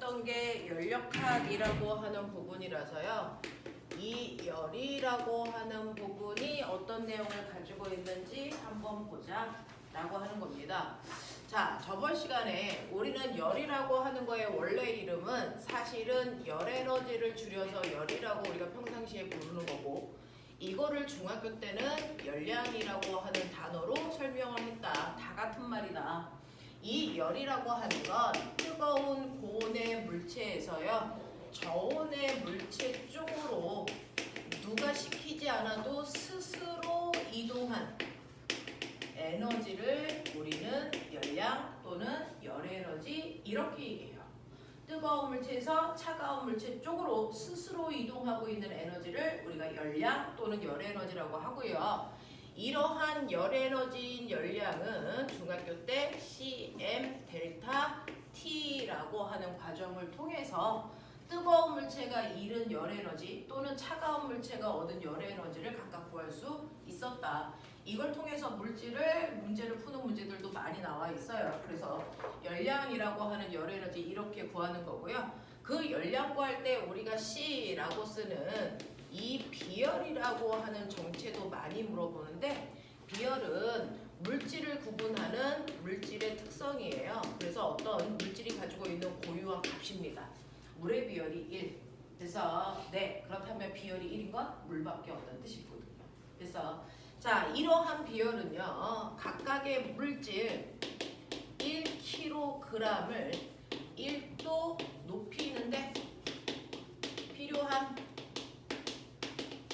했던 게 열역학이라고 하는 부분이라서요. 이 열이라고 하는 부분이 어떤 내용을 가지고 있는지 한번 보자 라고 하는 겁니다. 자, 저번 시간에 우리는 열이라고 하는 거의 원래 이름은 사실은 열에너지를 줄여서 열이라고 우리가 평상시에 부르는 거고, 이거를 중학교 때는 열량이라고 하는 단어로 설명을 했다. 다 같은 말이다. 이 열이라고 하는 건 뜨거운 고온의 물체에서요, 저온의 물체 쪽으로 누가 시키지 않아도 스스로 이동한 에너지를 우리는 열량 또는 열에너지 이렇게 얘기해요. 뜨거운 물체에서 차가운 물체 쪽으로 스스로 이동하고 있는 에너지를 우리가 열량 또는 열에너지라고 하고요. 이러한 열에너지인 열량은 중학교 때 CM 델타 T라고 하는 과정을 통해서 뜨거운 물체가 잃은 열에너지 또는 차가운 물체가 얻은 열에너지를 각각 구할 수 있었다. 이걸 통해서 문제를 푸는 문제들도 많이 나와 있어요. 그래서 열량이라고 하는 열에너지 이렇게 구하는 거고요. 그 열량 구할 때 우리가 C라고 쓰는 이 비열이라고 하는 정체도 많이 물어보는데, 비열은 물질을 구분하는 물질의 특성이에요. 그래서 어떤 물질이 가지고 있는 고유한 값입니다. 물의 비열이 1. 그래서 네, 그렇다면 비열이 1인 건 물밖에 없다는 뜻이거든요. 그래서 자, 이러한 비열은요, 각각의 물질 1kg을 1도 높이는데 필요한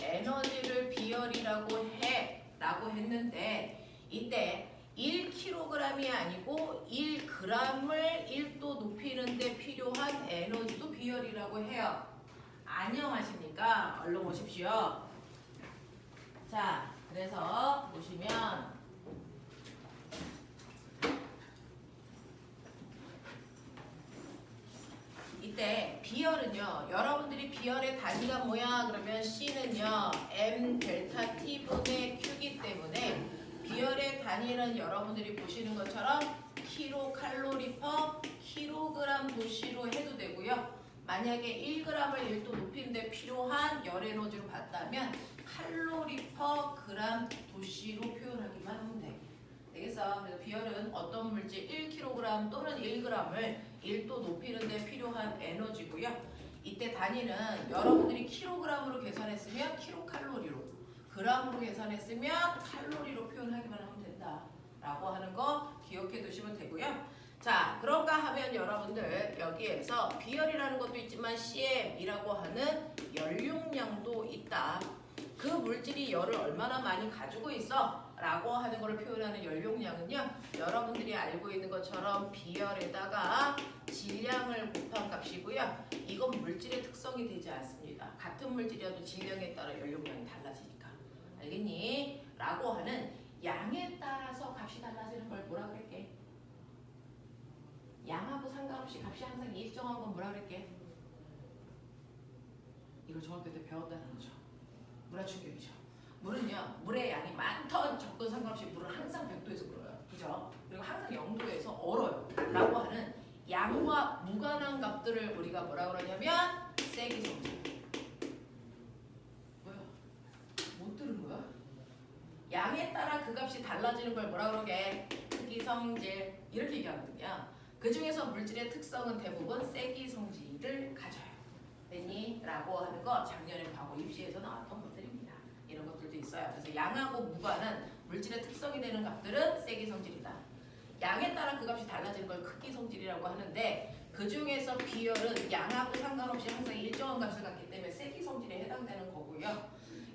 에너지를 비열이라고 해 라고 했는데, 이때 1kg이 아니고 1g을 1도 높이는데 필요한 에너지도 비열이라고 해요. 안녕하십니까? 얼른 오십시오. 자, 그래서 보시면 이때 비열은요, 여러분들이 비열의 단위가 뭐야? 그러면 C는요 M 델타 T 분의 Q기 때문에 비열의 단위는 여러분들이 보시는 것처럼 킬로칼로리 퍼 킬로그램 도시로 해도 되고요. 만약에 1g을 1도 높이는데 필요한 열에너지로 봤다면 칼로리 퍼 그램 도시로 표현하기만 하면 돼. 되겠어? 그래서 비열은 어떤 물질 1kg 또는 1g을 1도 높이는데 필요한 에너지고요. 이때 단위는 여러분들이 킬로그램으로 계산했으면 킬로칼로리로, 그램으로 계산했으면 칼로리로 표현하기만 하면 된다 라고 하는 거 기억해 두시면 되고요. 자, 그런가 하면 여러분들 여기에서 비열이라는 것도 있지만 CM이라고 하는 연료량도 있다. 그 물질이 열을 얼마나 많이 가지고 있어 라고 하는 것을 표현하는 연료량은요, 여러분들이 알고 있는 것처럼 비열에다가 질량을 곱한 값이고요. 이건 물질의 특성이 되지 않습니다. 같은 물질이어도 질량에 따라 연료량이 달라지니까. 알겠니? 라고 하는 양에 따라서 값이 달라지는 걸 뭐라 그럴게? 양하고 상관없이 값이 항상 일정한 건 뭐라 그럴게? 이걸 중학교 때 배웠다는 거죠. 물화충격이죠. 물은요, 물의 양이 많던 적던 상관없이 물은 항상 100도에서 불어요. 그죠? 그리고 항상 0도에서 얼어요. 라고 하는 양과 무관한 값들을 우리가 뭐라 그러냐면 세기성질. 뭐야? 못 들은 거야? 양에 따라 그 값이 달라지는 걸 뭐라 그러게? 크기성질. 이렇게 얘기하거든요. 그 중에서 물질의 특성은 대부분 세기성질을 가져요. 됐니? 라고 하는 거 작년에 과거 입시에서 나왔던 것들입니다. 이런 것들도 있어요. 그래서 양하고 무관한 물질의 특성이 되는 값들은 세기성질이다. 양에 따라 그 값이 달라지는 걸 크기성질이라고 하는데, 그 중에서 비열은 양하고 상관없이 항상 일정한 값을 갖기 때문에 세기성질에 해당되는 거고요.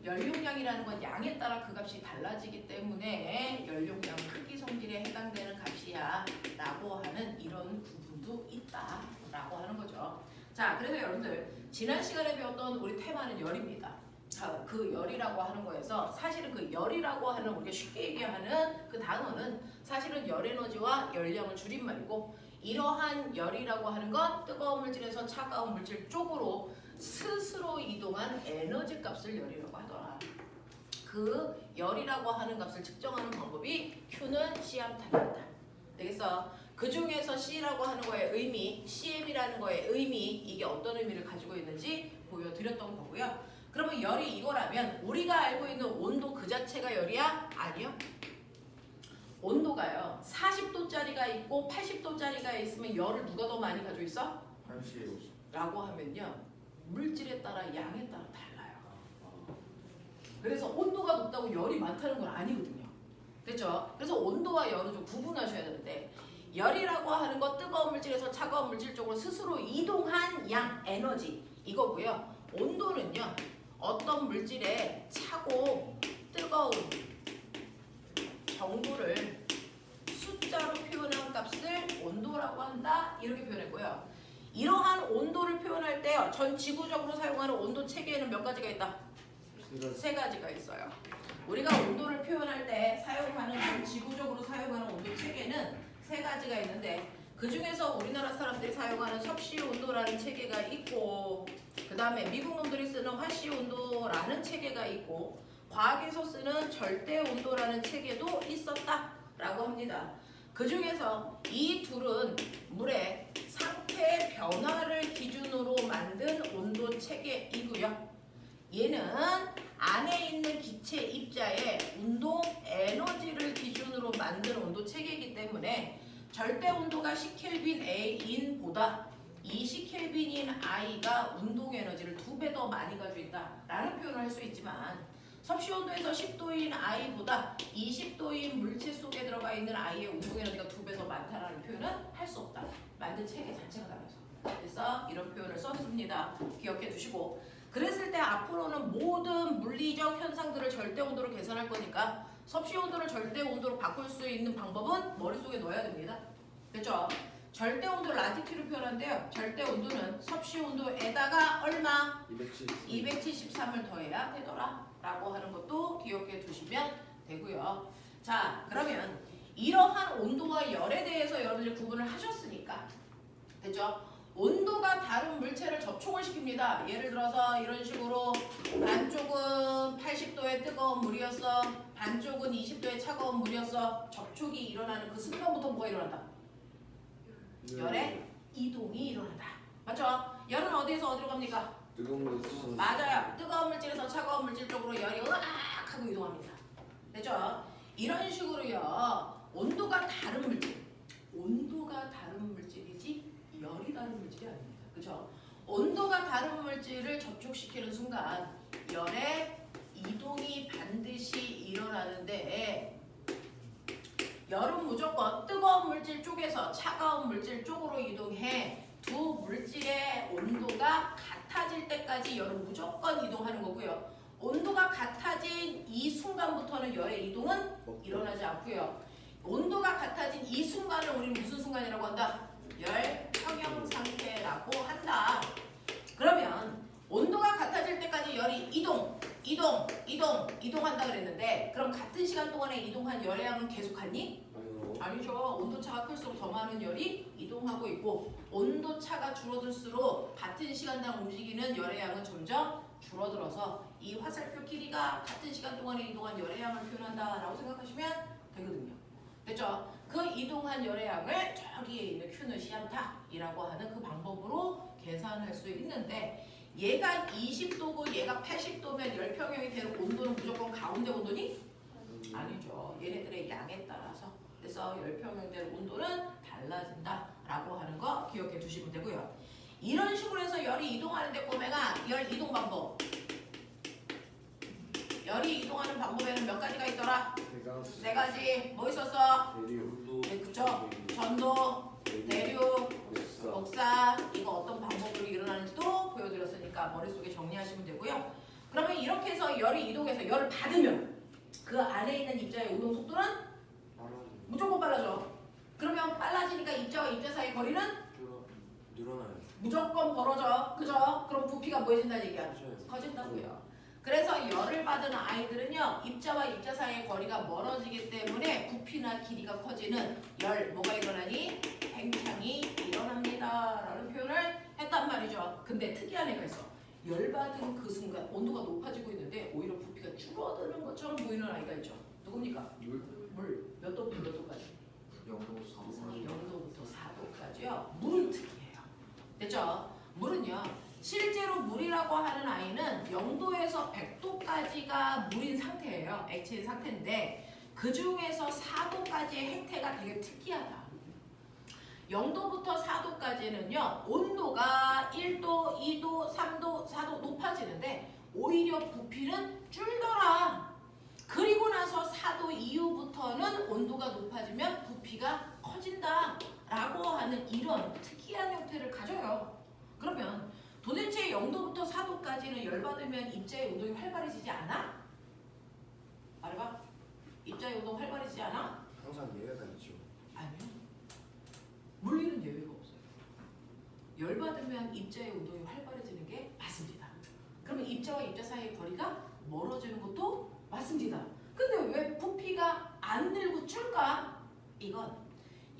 연료량이라는 건 양에 따라 그 값이 달라지기 때문에 연료량 크기성질에 해당되는 값이야 라고 하는 이런 구분도 있다 라고 하는 거죠. 자, 그래서 여러분들 지난 시간에 배웠던 우리 테마는 열입니다. 자, 그 열이라고 하는 거에서 사실은 그 열이라고 하는, 우리가 쉽게 얘기하는 그 단어는 사실은 열에너지와 열량을 줄임말이고, 이러한 열이라고 하는 건 뜨거운 물질에서 차가운 물질 쪽으로 스스로 이동한 에너지 값을 열이라고 하더라. 그 열이라고 하는 값을 측정하는 방법이 Q는 C암탄이다. 되겠어? 그 중에서 C라고 하는 거의 의미, CM이라는 거의 의미, 이게 어떤 의미를 가지고 있는지 보여드렸던 거고요. 그러면 열이 이거라면 우리가 알고 있는 온도 그 자체가 열이야? 아니요. 온도가요. 40도짜리가 있고 80도짜리가 있으면 열을 누가 더 많이 가지고 있어? 80. 라고 하면요. 물질에 따라 양에 따라 달라요. 그래서 온도가 높다고 열이 많다는 건 아니거든요. 됐죠? 그래서 온도와 열을 좀 구분하셔야 되는데 열이라고 하는 거 뜨거운 물질에서 차가운 물질 쪽으로 스스로 이동한 양, 에너지 이거고요. 온도는요. 어떤 물질의 차고 뜨거운 정도를 숫자로 표현한 값을 온도라고 한다. 이렇게 표현했고요. 이러한 온도를 표현할 때요. 전 지구적으로 사용하는 온도 체계에는 몇 가지가 있다? 세 가지가 있어요. 우리가 온도를 표현할 때 사용하는 전 지구적으로 사용하는 온도 체계는 세 가지가 있는데 그 중에서 우리나라 사람들이 사용하는 섭씨 온도라는 체계가 있고 그 다음에 미국 놈들이 쓰는 화씨 온도라는 체계가 있고 과학에서 쓰는 절대 온도라는 체계도 있었다라고 합니다. 그 중에서 이 둘은 물의 상태 변화를 기준으로 만든 온도 체계이고요. 얘는 안에 있는 기체 입자의 운동 에너지를 기준으로 만든 온도 체계이기 때문에 절대 온도가 10켈빈 A인보다 20켈빈인 I가 운동 에너지를 2배 더 많이 가지고 있다라는 표현을 할 수 있지만 섭씨 온도에서 10도인 I보다 20도인 물체 속에 들어가 있는 I의 운동 에너지가 2배 더 많다라는 표현은 할 수 없다. 만든 체계 자체가 달라서. 그래서 이런 표현을 썼습니다. 기억해 두시고 그랬을 때 앞으로는 모든 물리적 현상들을 절대 온도로 계산할 거니까 섭씨 온도를 절대 온도로 바꿀 수 있는 방법은 머릿속에 넣어야 됩니다. 됐죠? 절대 온도를 라티튜드로 표현한대요. 절대 온도는 섭씨 온도에다가 얼마? 273을 더해야 되더라 라고 하는 것도 기억해 두시면 되고요. 자, 그러면 이러한 온도와 열에 대해서 여러분들이 구분을 하셨으니까 됐죠? 온도가 다른 물체를 접촉을 시킵니다. 예를 들어서 이런 식으로 반쪽은 80도의 뜨거운 물이었어. 반쪽은 20도의 차가운 물이었어. 접촉이 일어나는 그 순간부터 뭐가 일어난다? 열의 이동이 일어난다. 맞죠? 열은 어디에서 어디로 갑니까? 뜨거운 물에서 맞아요. 뜨거운 물질에서 차가운 물질 쪽으로 열이 으악 하고 이동합니다. 됐죠? 이런 식으로요. 온도가 다른 물질. 온도가 다른 물질이지 열이 다른 물질이 아닙니다. 그렇죠? 온도가 다른 물질을 접촉시키는 순간 열의 이동이 반드시 일어나는데 열은 무조건 뜨거운 물질 쪽에서 차가운 물질 쪽으로 이동해 두 물질의 온도가 같아질 때까지 열은 무조건 이동하는 거고요. 온도가 같아진 이 순간부터는 열의 이동은 일어나지 않고요. 온도가 같아진 이 순간을 우리는 무슨 순간이라고 한다? 열 평형 상태라고 한다. 그러면 온도가 같아질 때까지 열이 이동한다 그랬는데 그럼 같은 시간 동안에 이동한 열의 양은 계속하니? 아니죠. 온도차가 클수록 더 많은 열이 이동하고 있고 온도차가 줄어들수록 같은 시간당 움직이는 열의 양은 점점 줄어들어서 이 화살표 길이가 같은 시간 동안에 이동한 열의 양을 표현한다라고 생각하시면 되거든요. 됐죠? 그 이동한 열의 양을 저기에 있는 Q는 시암탁이라고 하는 그 방법으로 계산할 수 있는데 얘가 20도고 얘가 80도면 열평형이 되는 온도는 무조건 가운데 온도니? 아니죠. 얘네들의 양에 따라서. 그래서 열평형이 되는 온도는 달라진다라고 하는 거 기억해 두시면 되고요. 이런 식으로 해서 열이 이동하는데 꼬매가 열 이동 방법. 열이 이동하는 방법에는 몇 가지가 있더라? 네 가지. 뭐 있었어? 네, 그쵸? 전도, 대륙, 복사. 이거 어떤 방법으로 일어나는지도 보여드렸으니까 머릿속에 정리하시면 되고요. 그러면 이렇게 해서 열이 이동해서 열을 받으면 그 안에 있는 입자의 운동 속도는 무조건 빨라져. 그러면 빨라지니까 입자와 입자 사이 거리는 늘어나요. 무조건 벌어져. 그죠? 그럼 부피가 뭐해진다는 얘기야? 커진다고요. 그래서 열을 받은 아이들은요. 입자와 입자 사이의 거리가 멀어지기 때문에 부피나 길이가 커지는 뭐가 일어나니? 팽창이 일어납니다. 라는 표현을 했단 말이죠. 근데 특이한 애가 있어. 열 받은 그 순간 온도가 높아지고 있는데 오히려 부피가 줄어드는 것처럼 보이는 아이가 있죠. 누굽니까? 물. 몇 도부터 몇 도까지? 0도부터 4도까지요. 물은 특이해요. 됐죠? 물은요. 실제로 물이라고 하는 아이는 0도에서 100도까지가 물인 상태예요. 액체의 상태인데 그 중에서 4도까지의 행태가 되게 특이하다. 0도부터 4도까지는요. 온도가 1도, 2도, 3도, 4도 높아지는데 오히려 부피는 줄더라. 그리고 나서 4도 이후부터는 온도가 높아지면 부피가 커진다 라고 하는 이런 특이한 형태를 가져요. 그러면 도대체 0도부터 4도까지는 열받으면 입자의 운동이 활발해지지 않아? 말해봐. 입자의 운동 활발해지지 않아? 항상 예외가 있죠. 아니요. 물리는 예외가 없어요. 열받으면 입자의 운동이 활발해지는 게 맞습니다. 그러면 입자와 입자 사이의 거리가 멀어지는 것도 맞습니다. 근데 왜 부피가 안 늘고 줄까? 이건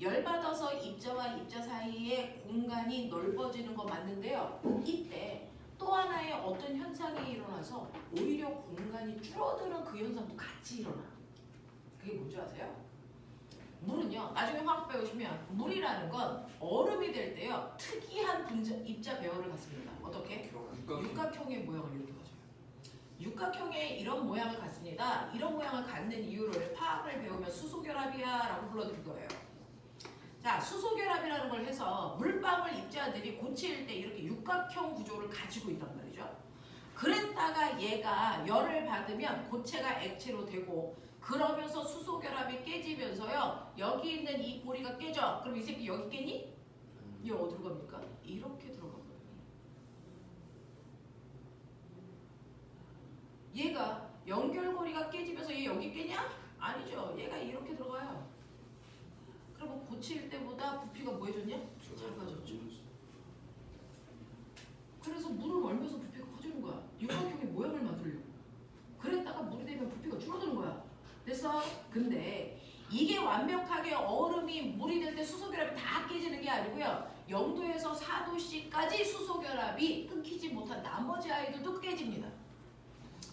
열받아서 입자와 입자 사이의 공간이 넓어지는 거 맞는데요. 이때 또 하나의 어떤 현상이 일어나서 오히려 공간이 줄어드는 그 현상도 같이 일어나. 그게 뭔지 아세요? 물은요. 나중에 화학 배우시면 물이라는 건 얼음이 될 때요. 특이한 입자 배열을 갖습니다. 어떻게? 육각형의 모양을 이렇게 가져요. 육각형의 이런 모양을 갖습니다. 이런 모양을 갖는 이유를 화학을 배우면 수소결합이야라고 불러드릴 거예요. 자, 수소결합이라는 걸 해서 물방울 입자들이 고체일 때 이렇게 육각형 구조를 가지고 있단 말이죠. 그랬다가 얘가 열을 받으면 고체가 액체로 되고 그러면서 수소결합이 깨지면서요. 여기 있는 이 고리가 깨져. 그럼 이 새끼 여기 깨니? 얘 어디로 갑니까? 이렇게 들어가거든요. 얘가 연결고리가 깨지면서 얘 여기 깨냐? 아니죠. 얘가 이렇게 들어가요. 그러면 고체일 때보다 부피가 뭐 해졌냐? 작아졌죠. 그래서 물을 얼면서 부피가 커지는 거야. 육각형의 모양을 만들려고. 그랬다가 물이 되면 부피가 줄어드는 거야. 그래서 근데 이게 완벽하게 얼음이 물이 될 때 수소결합이 다 깨지는 게 아니고요. 0도에서 4도씨까지 수소결합이 끊기지 못한 나머지 아이들도 깨집니다.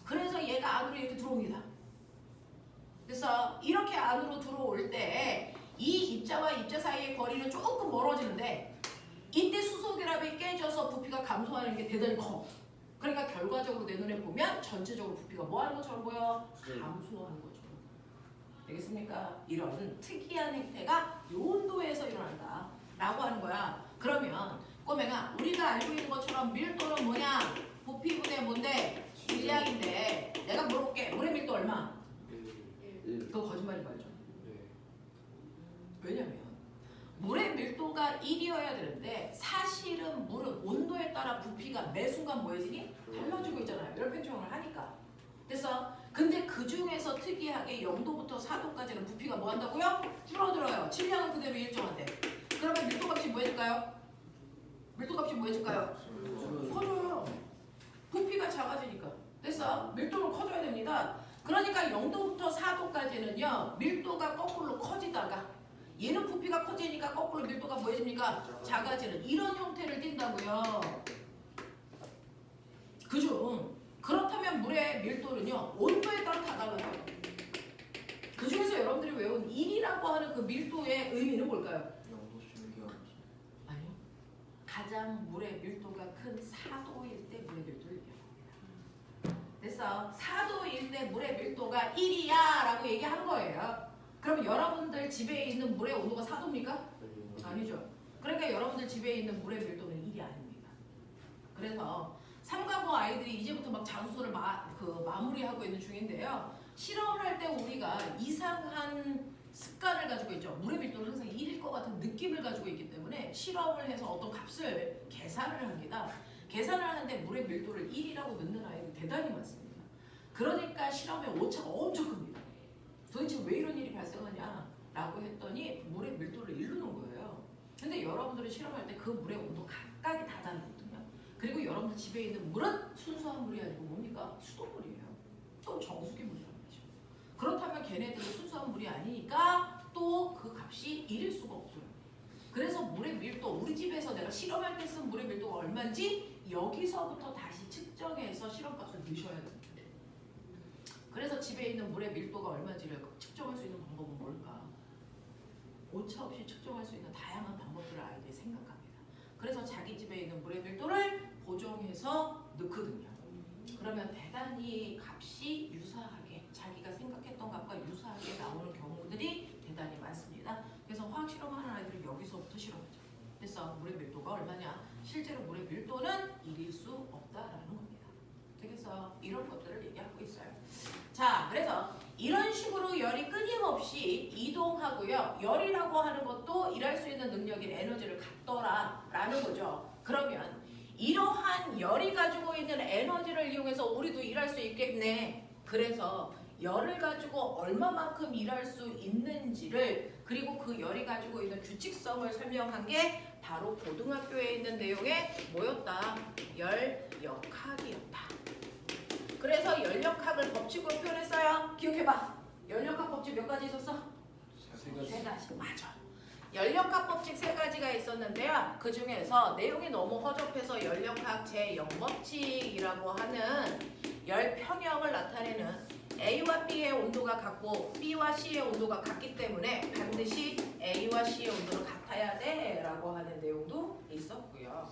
그래서 얘가 안으로 이렇게 들어옵니다. 그래서 이렇게 안으로 들어올 때 이 입자와 입자 사이의 거리는 조금 멀어지는데 이때 수소결합이 깨져서 부피가 감소하는 게 대단히 커. 그러니까 결과적으로 내 눈에 보면 전체적으로 부피가 뭐 하는 것처럼 보여? 감소하는 것처럼. 되겠습니까? 이런 특이한 행태가 요 온도에서 일어난다 라고 하는 거야. 그러면 꼬맹아, 우리가 알고 있는 것처럼 밀도는 뭐냐? 부피분의 뭔데? 질량인데 내가 물어볼게. 물의 밀도 얼마? 1. 그거 거짓말인 거 알죠? 네. 왜냐면 물의 밀도가 1이어야 되는데 사실은 물은 온도에 따라 부피가 매 순간 뭐해지니? 달라지고 있잖아요. 열팽창을 하니까. 그래서 근데 그 중에서 특이하게 0도부터 4도까지는 부피가 뭐 한다고요? 줄어들어요. 질량은 그대로 일정한데. 그러면 밀도값이 뭐해질까요? 밀도값이 뭐해질까요? 커져요. 부피가 작아지니까. 그래서 밀도는 커져야 됩니다. 그러니까 0도부터 4도까지는요. 밀도가 거꾸로 커지다가 얘는 부피가 커지니까 거꾸로 밀도가 뭐해집니까? 작아지는 이런 형태를 띈다고요. 그중 그렇다면 물의 밀도는요. 온도에 따라 다 달라요. 그 중에서 여러분들이 외운 1이라고 하는 그 밀도의 의미는 뭘까요? 0도 중이요. 아니요. 가장 물의 밀도가 큰 4도일 때 물의 밀도를 얘기합니다. 그래서 4도일 때 물의 밀도가 1이야 라고 얘기하는 거예요. 그러면 여러분들 집에 있는 물의 온도가 4도입니까? 아니죠. 그러니까 여러분들 집에 있는 물의 밀도는 1이 아닙니다. 그래서 3가구 아이들이 이제부터 막 자소서를 마무리하고 있는 중인데요. 실험을 할 때 우리가 이상한 습관을 가지고 있죠. 물의 밀도는 항상 1일 것 같은 느낌을 가지고 있기 때문에 실험을 해서 어떤 값을 계산을 합니다. 계산을 하는데 물의 밀도를 1이라고 넣는 아이들이 대단히 많습니다. 그러니까 실험의 오차가 엄청 큽니다. 도대체 왜 이런 일이 발생하냐 라고 했더니 물의 밀도를 1로 놓은 거예요. 근데 여러분들이 실험할 때 그 물의 온도 각각이 다 다르거든요. 그리고 여러분들 집에 있는 물은 순수한 물이 아니고 뭡니까? 수돗물이에요. 또 정수기 물이란 말이죠. 그렇다면 걔네들이 순수한 물이 아니니까 또 그 값이 1일 수가 없어요. 그래서 물의 밀도, 우리 집에서 내가 실험할 때 쓴 물의 밀도가 얼마인지 여기서부터 다시 측정해서 실험값을 넣으셔야 됩니다. 그래서 집에 있는 물의 밀도가 얼마인지를 측정할 수 있는 방법은 뭘까? 오차 없이 측정할 수 있는 다양한 방법들을 아이들이 생각합니다. 그래서 자기 집에 있는 물의 밀도를 보정해서 넣거든요. 그러면 대단히 값이 유사하게 자기가 생각했던 값과 유사하게 나오는 경우들이 대단히 많습니다. 그래서 화학 실험하는 아이들은 여기서부터 실험하죠. 그래서 물의 밀도가 얼마냐? 실제로 물의 밀도는 1일 수 없다라는 겁니다. 그래서 이런 것들을 얘기하고 있어요. 자, 그래서 이런 식으로 열이 끊임없이 이동하고요. 열이라고 하는 것도 일할 수 있는 능력인 에너지를 갖더라라는 거죠. 그러면 이러한 열이 가지고 있는 에너지를 이용해서 우리도 일할 수 있겠네. 그래서 열을 가지고 얼마만큼 일할 수 있는지를 그리고 그 열이 가지고 있는 규칙성을 설명한 게 바로 고등학교에 있는 내용의 뭐였다? 열역학이었다. 그래서 열역학을 법칙으로 표현했어요. 기억해봐. 열역학 법칙 몇 가지 있었어? 세 가지. 맞아. 열역학 법칙 세 가지가 있었는데요. 그 중에서 내용이 너무 허접해서 열역학 제0법칙이라고 하는 열 평형을 나타내는 A와 B의 온도가 같고 B와 C의 온도가 같기 때문에 반드시 A와 C의 온도는 같아야 돼 라고 하는 내용도 있었고요.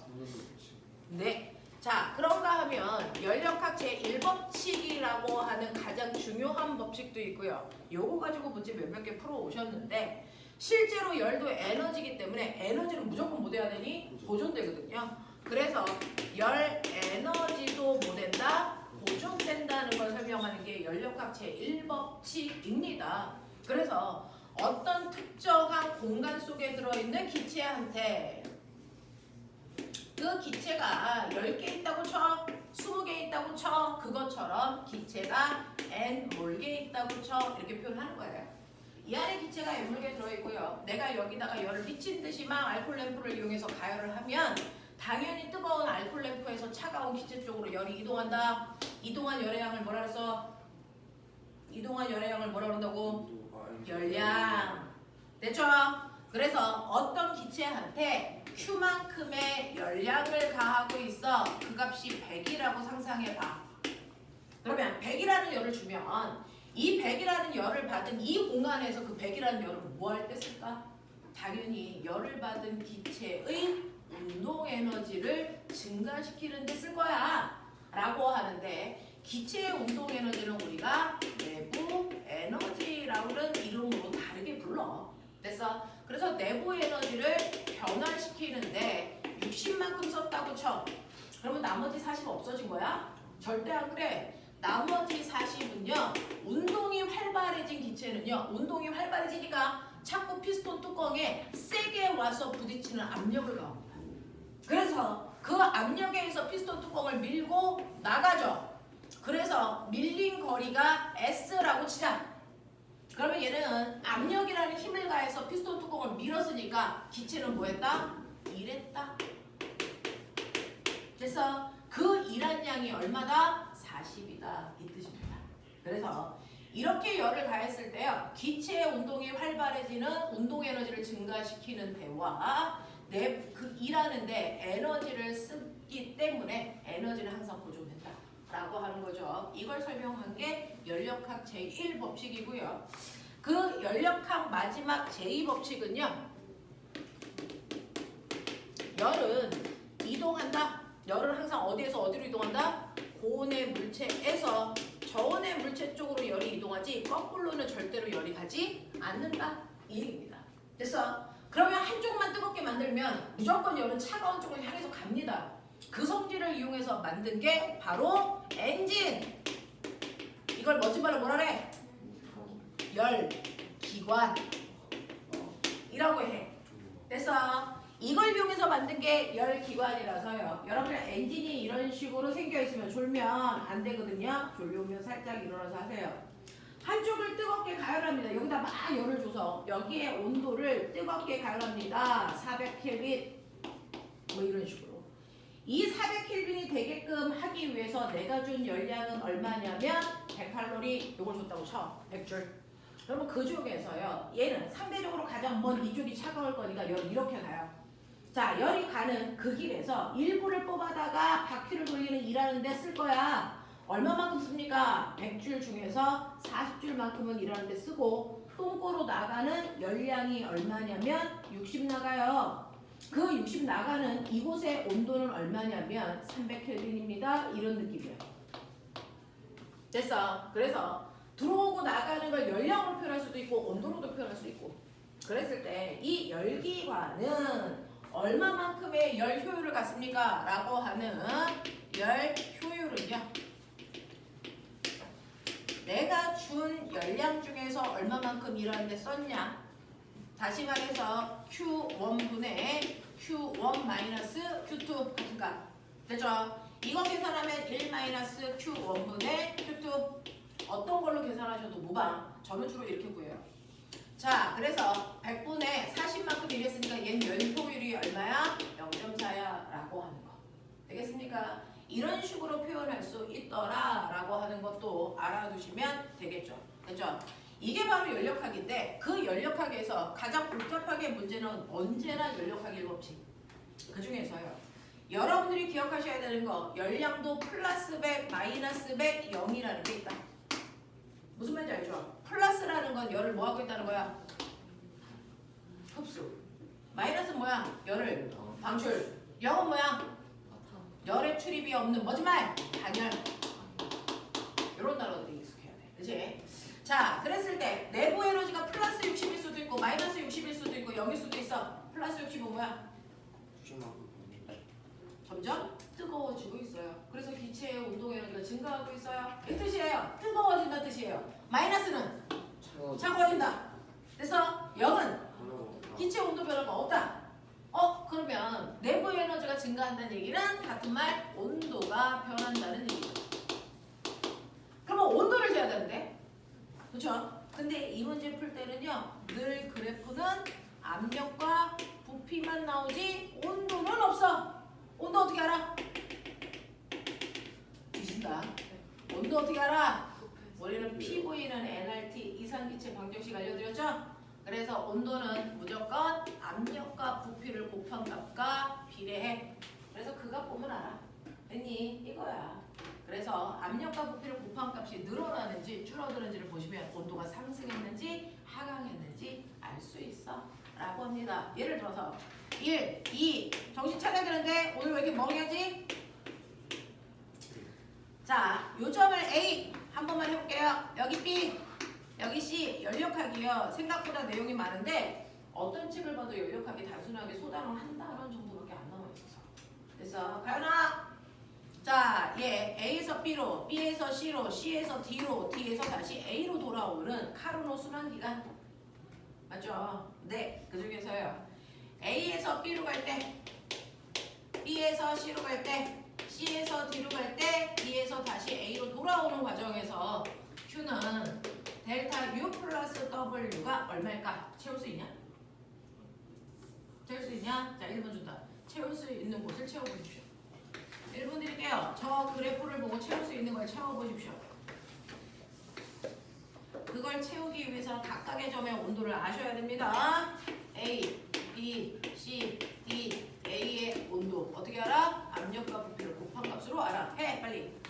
네. 자, 그런가 하면 열역학 제1법칙이라고 하는 가장 중요한 법칙도 있고요. 요거 가지고 문제 몇몇 개 풀어 오셨는데 실제로 열도 에너지이기 때문에 에너지는 무조건 뭐 돼야 되니? 보존되거든요. 그래서 열 에너지도 뭐 된다? 보존된다는 걸 설명하는 게 열역학 제1법칙입니다. 그래서 어떤 특정한 공간 속에 들어있는 기체한테 그 기체가 10개 있다고 쳐, 20개 있다고 쳐, 그것처럼 기체가 N몰개 있다고 쳐 이렇게 표현하는 거예요. 이 안에 기체가 N몰개 들어있고요. 내가 여기다가 열을 미친 듯이 막 알코올 램프를 이용해서 가열을 하면 당연히 뜨거운 알코올 램프에서 차가운 기체 쪽으로 열이 이동한다. 이동한 열의 양을 뭐라 그랬어? 이동한 열의 양을 뭐라 그런다고? 열량. 됐죠? 그래서 어떤 기체한테 Q만큼의 열량을 가하고 있어. 그 값이 100이라고 상상해봐. 그러면 100이라는 열을 주면 이 100이라는 열을 받은 이 공간에서 그 100이라는 열을 뭐 할 때 쓸까? 당연히 열을 받은 기체의 운동 에너지를 증가시키는 데 쓸 거야 라고 하는데 기체의 운동 에너지는 우리가 내부 에너지라는 이름으로 다르게 불러. 됐어? 그래서 내부 에너지를 변화시키는데 60만큼 썼다고 쳐. 그러면 나머지 40 없어진 거야? 절대 안 그래. 나머지 40은요. 운동이 활발해진 기체는요. 운동이 활발해지니까 자꾸 피스톤 뚜껑에 세게 와서 부딪히는 압력을 가합니다. 그래서 그 압력에 의해서 피스톤 뚜껑을 밀고 나가죠. 그래서 밀린 거리가 S라고 치자. 그러면 얘는 압력이라는 힘을 가해서 피스톤 뚜껑을 밀었으니까 기체는 뭐 했다? 일했다. 그래서 그 일한 양이 얼마다? 40이다. 이 뜻입니다. 그래서 이렇게 열을 가했을 때요. 기체의 운동이 활발해지는 운동 에너지를 증가시키는 데와 그 일하는데 에너지를 쓰기 때문에 에너지는 항상 보존된다. 라고 하는 거죠. 이걸 설명한 게 열역학 제1법칙이고요. 그 열역학 마지막 제2법칙은요. 열은 이동한다. 열은 항상 어디에서 어디로 이동한다? 고온의 물체에서 저온의 물체 쪽으로 열이 이동하지 거꾸로는 절대로 열이 가지 않는다. 이 얘기입니다. 됐어? 그러면 한쪽만 뜨겁게 만들면 무조건 열은 차가운 쪽을 향해서 갑니다. 그 성질을 이용해서 만든 게 바로 엔진. 이걸 멋진 말로 뭐라 그래? 열기관 이라고 해. 됐어? 이걸 이용해서 만든 게 열기관이라서요. 여러분 엔진이 이런 식으로 생겨있으면 졸면 안 되거든요. 졸려오면 살짝 일어나서 하세요. 한쪽을 뜨겁게 가열합니다. 여기다 막 열을 줘서 여기에 온도를 뜨겁게 가열합니다. 400켈빈 뭐 이런 식으로. 이 400켈빈이 되게끔 하기 위해서 내가 준 열량은 얼마냐면 100칼로리 이걸 줬다고 쳐. 100줄. 그러면 그 중에서요. 얘는 상대적으로 가장 먼 이쪽이 차가울 거니까 열이 이렇게 가요. 자, 열이 가는 그 길에서 일부를 뽑아다가 바퀴를 돌리는 일하는 데 쓸 거야. 얼마만큼 씁니까? 100줄 중에서 40줄만큼은 일하는데 쓰고 똥꼬로 나가는 열량이 얼마냐면 60 나가요. 그 60 나가는 이곳의 온도는 얼마냐면 300켈빈입니다. 이런 느낌이에요. 됐어. 그래서 들어오고 나가는 걸 열량으로 표현할 수도 있고 온도로도 표현할 수 있고 그랬을 때 이 열기관은 얼마만큼의 열 효율을 갖습니까? 라고 하는 열 효율은요. 내가 준 열량 중에서 얼마만큼 일하는데 썼냐? 다시 말해서 Q1분의 Q1 마이너스 Q2 같은 값. 됐죠? 이거 계산하면 1 마이너스 Q1분의 Q2 어떤 걸로 계산하셔도 무방. 저는 주로 이렇게 구해요. 자, 그래서 100분의 40만큼 일했으니까 얘는 열 효율이 얼마야? 0.4야 라고 하는 거. 되겠습니까? 이런 식으로 표현할 수 있더라 라고 하는 것도 알아두시면 되겠죠. 됐죠? 이게 바로 연력학인데 그 연력학에서 가장 복잡하게 문제는 언제나 연력학의 법칙. 그 중에서요. 여러분들이 기억하셔야 되는 거 열량도 플러스 100, 마이너스 100, 0이라는 게 있다. 무슨 말인지 알죠? 플러스라는 건 열을 뭐 하고 있다는 거야? 흡수. 마이너스는 뭐야? 열을 방출. 0은 뭐야? 열의 출입이 없는 뭐지 말? 단열. 이런 단어들이 익숙해야 돼. 그치? 자, 그랬을 때 내부 에너지가 플러스 60일 수도 있고 마이너스 60일 수도 있고 0일 수도 있어. 플러스 60은 뭐야? 60만큼. 점점 뜨거워지고 있어요. 그래서 기체의 운동 에너지가 증가하고 있어요. 이 뜻이에요. 뜨거워진다 뜻이에요. 마이너스는 차가워진다. 그래서 0은 기체 온도 변화가 없다. 그러면 내부 에너지가 증가한다는 얘기는 같은 말 온도가 변한다는 얘기죠. 그러면 온도를 재야 되는데, 그렇죠? 근데 이 문제 풀 때는요, 늘 그래프는 압력과 부피만 나오지 온도는 없어. 온도 어떻게 알아? 뒤진다. 온도 어떻게 알아? 우리는 PV는 nRT 이상기체 방정식 알려드렸죠? 그래서 온도는 무조건 압력과 부피를 곱한 값과 비례해. 그래서 그 값 보면 알아. 됐니? 이거야. 그래서 압력과 부피를 곱한 값이 늘어나는지 줄어드는지를 보시면 온도가 상승했는지 하강했는지 알 수 있어. 라고 합니다. 예를 들어서 1, 2 정신 차려야 되는데 오늘 왜 이렇게 멍하지? 자, 요점을 A 한 번만 해볼게요. 여기 B, 여기 C 연력학이요. 생각보다 내용이 많은데 어떤 책을 봐도 연력학이 단순하게 소단원 한 단원 정도밖에 안 나와 있어서. 그래서 가연아, 자, 얘 A에서 B로, B에서 C로, C에서 D로, D에서 다시 A로 돌아오는 카르노 순환기간 맞죠? 네, 그 중에서요. A에서 B로 갈 때, B에서 C로 갈 때, C에서 D로 갈 때, D에서 다시 A로 돌아오는 과정에서 Q는 델타 U 플러스 W가 얼마일까? 채울 수 있냐? 채울 수 있냐? 자, 1번 준다. 채울 수 있는 곳을 채워보십시오. 1번 드릴게요. 저 그래프를 보고 채울 수 있는 걸 채워보십시오. 그걸 채우기 위해서 각각의 점의 온도를 아셔야 됩니다. A, B, C, D, A의 온도 어떻게 알아? 압력과 부피를 곱한 값으로 알아. 해 빨리.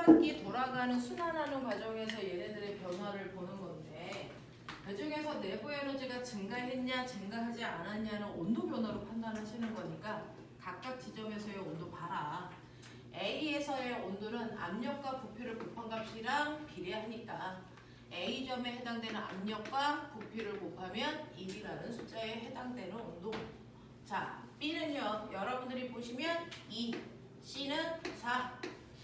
바퀴 돌아가는 순환하는 과정에서 얘네들의 변화를 보는 건데 그중에서 내부 에너지가 증가했냐 증가하지 않았냐는 온도 변화로 판단하시는 거니까 각각 지점에서의 온도 봐라. A에서의 온도는 압력과 부피를 곱한 값이랑 비례하니까 A점에 해당되는 압력과 부피를 곱하면 1이라는 숫자에 해당되는 온도. 자, B는요. 여러분들이 보시면 2, C는 4,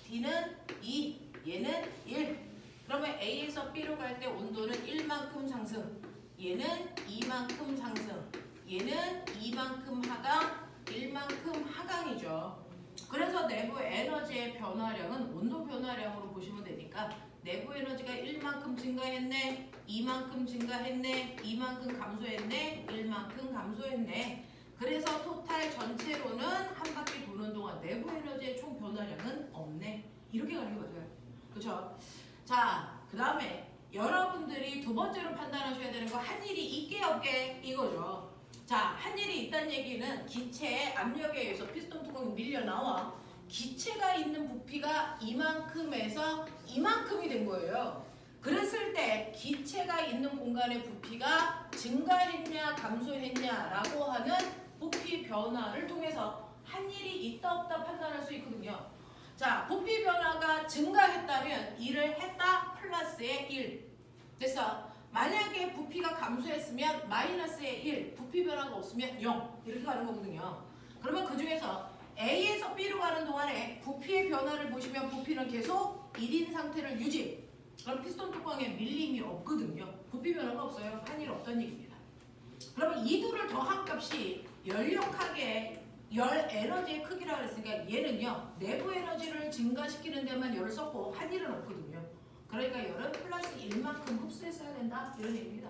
D는 2, 얘는 1. 그러면 A에서 B로 갈 때 온도는 1만큼 상승, 얘는 2만큼 상승, 얘는 2만큼 하강, 1만큼 하강이죠. 그래서 내부 에너지의 변화량은 온도 변화량으로 보시면 되니까 내부 에너지가 1만큼 증가했네, 2만큼 증가했네, 2만큼 감소했네, 1만큼 감소했네. 그래서 토탈 전체로는 한 바퀴 도는 동안 내부 에너지의 총 변화량은 없네. 이렇게 가는 게 맞아요. 그렇죠? 자, 그 다음에 여러분들이 두 번째로 판단하셔야 되는 거 한 일이 있게 없게 이거죠. 자, 한 일이 있다는 얘기는 기체의 압력에 의해서 피스톤 뚜껑이 밀려 나와 기체가 있는 부피가 이만큼에서 이만큼이 된 거예요. 그랬을 때 기체가 있는 공간의 부피가 증가했냐 감소했냐라고 하는 부피 변화를 통해서 한 일이 있다 없다 판단할 수 있거든요. 자, 부피 변화가 증가했다면 1을 했다 플러스의 1 됐어. 만약에 부피가 감소했으면 마이너스의 1 부피 변화가 없으면 0 이렇게 가는 거거든요. 그러면 그 중에서 A에서 B로 가는 동안에 부피의 변화를 보시면 부피는 계속 1인 상태를 유지. 그럼 피스톤 뚜껑에 밀림이 없거든요. 부피 변화가 없어요. 한 일 없다는 얘기입니다. 그러면 이 둘을 더한 값이 열역하게 열 에너지의 크기라고 했으니까 얘는요. 내부 에너지를 증가시키는 데만 열을 썼고 한 일은 없거든요. 그러니까 열은 플러스 1만큼 흡수했어야 된다. 이런 얘기입니다.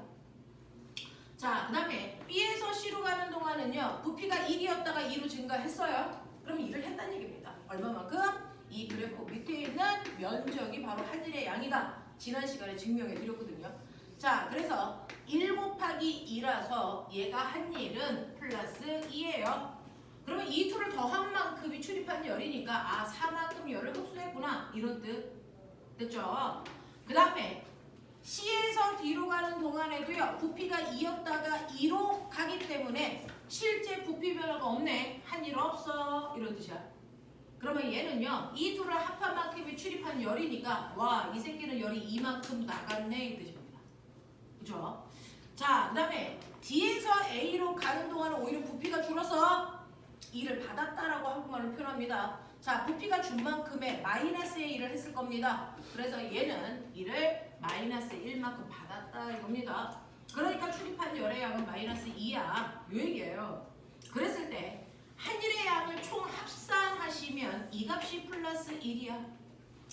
자, 그 다음에 B에서 C로 가는 동안은요. 부피가 1이었다가 2로 증가했어요. 그럼 2를 했다는 얘기입니다. 얼마만큼? 이 그래프 밑에 있는 면적이 바로 한 일의 양이다. 지난 시간에 증명해 드렸거든요. 자, 그래서 1 곱하기 2라서 얘가 한 일은 플러스 2예요. 그러면 이 둘을 더한 만큼이 출입한 열이니까 아 4만큼 열을 흡수했구나 이런 뜻 됐죠? 그 다음에 C에서 D로 가는 동안에도요 부피가 2였다가 2로 가기 때문에 실제 부피 변화가 없네. 한 일 없어 이런 뜻이야. 그러면 얘는요 이 둘을 합한 만큼이 출입한 열이니까 와 이 새끼는 열이 이만큼 나갔네 이 뜻입니다. 그죠? 자, 그 다음에 D에서 A로 가는 동안은 오히려 부피가 줄어서 2를 받았다라고 한국말로 표현합니다. 자, 부피가 준 만큼의 마이너스의 1을 했을 겁니다. 그래서 얘는 1을 마이너스 1만큼 받았다 이겁니다. 그러니까 출입한 열의 양은 마이너스 2야. 요 얘기예요. 그랬을 때 한 일의 양을 총 합산하시면 이 값이 플러스 1이야.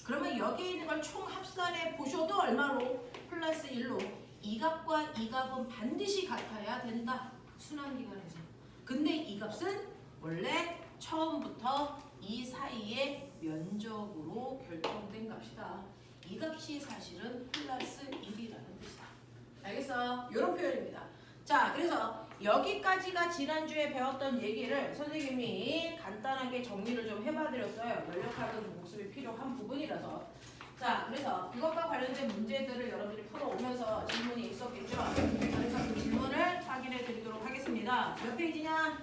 그러면 여기에 있는 걸 총 합산해 보셔도 얼마로? 플러스 1로. 이 값과 이 값은 반드시 같아야 된다. 순환기관에서. 근데 이 값은 원래 처음부터 이 사이의 면적으로 결정된 값이다. 이 값이 사실은 플러스 1이라는 뜻이다. 알겠어? 이런 표현입니다. 자, 그래서 여기까지가 지난주에 배웠던 얘기를 선생님이 간단하게 정리를 좀 해봐드렸어요. 연력학은 복습이 필요한 부분이라서. 자, 그래서 그것과 관련된 문제들을 여러분들이 풀어오면서 질문이 있었겠죠? 그래서 그 질문을 확인해 드리도록 하겠습니다. 몇 페이지냐?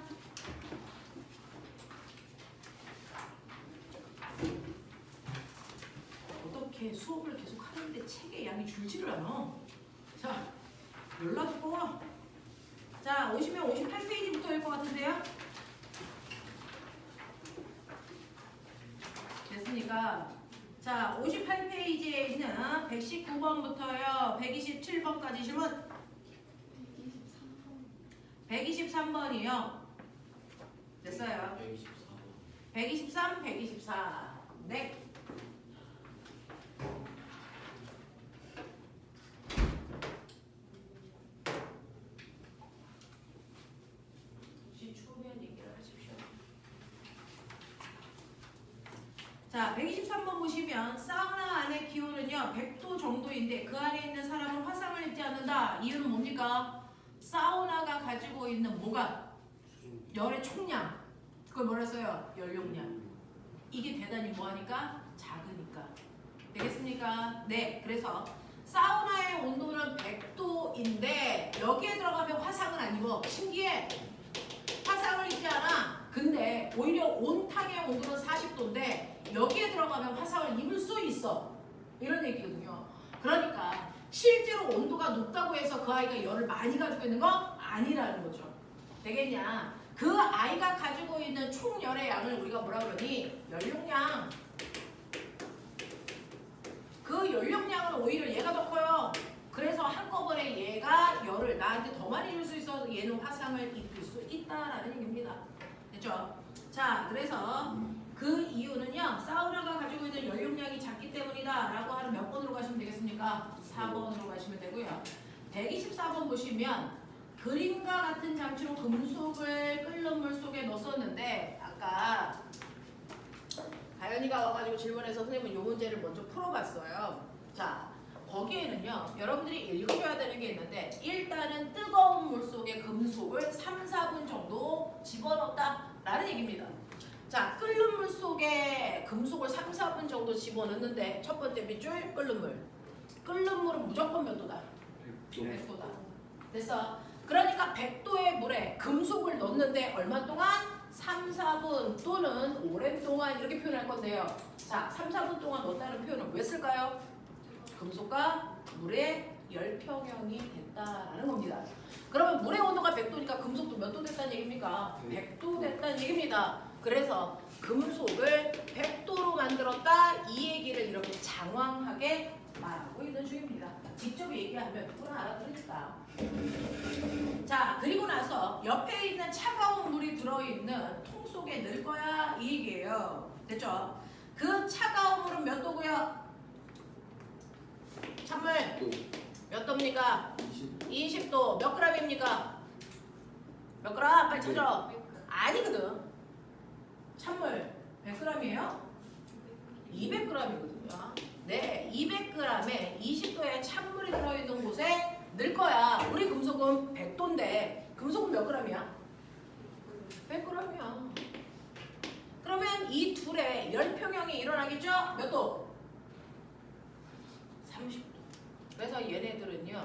어떻게 수업을 계속 하는데 책의 양이 줄지를 않아. 자, 연락이 뽑아. 자, 오시면 58페이지부터일 것 같은데요? 됐으니까 자, 58페이지에 있는 119번부터요 127번까지 질문. 123번이요. 됐어요. 123, 124. 네. 자, 123번 보시면 사우나 안의 기온은요 100도 정도인데 그 안에 있는 사람은 화상을 입지 않는다. 이유는 뭡니까? 사우나가 가지고 있는 뭐가? 열의 총량. 그걸 뭐라 써요? 연용량. 이게 대단히 뭐하니까? 작으니까. 되겠습니까? 네, 그래서 사우나의 온도는 100도인데 여기에 들어가면 화상은 안 입어. 신기해. 화상을 입지 않아. 근데 오히려 온탕의 온도는 40도인데 여기에 들어가면 화상을 입을 수 있어. 이런 얘기거든요. 그러니까 실제로 온도가 높다고 해서 그 아이가 열을 많이 가지고 있는 거 아니라는 거죠. 되겠냐? 그 아이가 가지고 있는 총 열의 양을 우리가 뭐라 그러니? 연용량. 그 연용량은 오히려 얘가 더 커요. 그래서 한꺼번에 얘가 열을 나한테 더 많이 줄 수 있어서 얘는 화상을 입힐 수 있다라는 얘기입니다. 됐죠? 자, 그래서 그 이유는요. 사우나가 가지고 있는 연용량이 작기 때문이다 라고 하는 몇 번으로 가시면 되겠습니까? 4번으로 가시면 되고요. 124번 보시면 그림과 같은 장치로 금속을 끓는 물 속에 넣었는데 아까 가연이가 와가지고 질문해서 선생님은 이 문제를 먼저 풀어봤어요. 자, 거기에는요. 여러분들이 읽어줘야 되는 게 있는데 일단은 뜨거운 물 속에 금속을 3, 4분 정도 집어넣었다라는 얘기입니다. 자, 끓는 물 속에 금속을 3, 4분 정도 집어넣는데 첫 번째 밑줄 끓는 물. 끓는 물은 무조건 몇 도다? 100도다. 됐어? 그러니까 100도의 물에 금속을 넣는데 얼마 동안? 3, 4분 또는 오랜 동안 이렇게 표현할 건데요. 자, 3, 4분 동안 넣었다는 표현을 왜 쓸까요? 금속과 물의 열평형이 됐다라는 겁니다. 그러면 물의 온도가 100도니까 금속도 몇 도 됐다는 얘기입니까? 100도 됐다는 얘기입니다. 그래서 금속을 100도로 만들었다 이 얘기를 이렇게 장황하게 말하고 있는 중입니다. 직접 얘기하면 누구나 알아들으니까. 자, 그리고 나서 옆에 있는 차가운 물이 들어있는 통 속에 넣을 거야 이 얘기예요. 됐죠? 그 차가운 물은 몇 도고요? 찬물 몇 도입니까? 20도. 몇 g입니까? 몇 g? 빨리 찾아. 아니거든. 찬물 100g이에요? 200g이거든요. 네, 200g에 20도의 찬물이 들어있는 곳에 넣을 거야. 우리 금속은 100도인데 금속은 몇 g이야? 100g이야. 그러면 이 둘의 열평형이 일어나겠죠? 몇 도? 30도. 그래서 얘네들은요.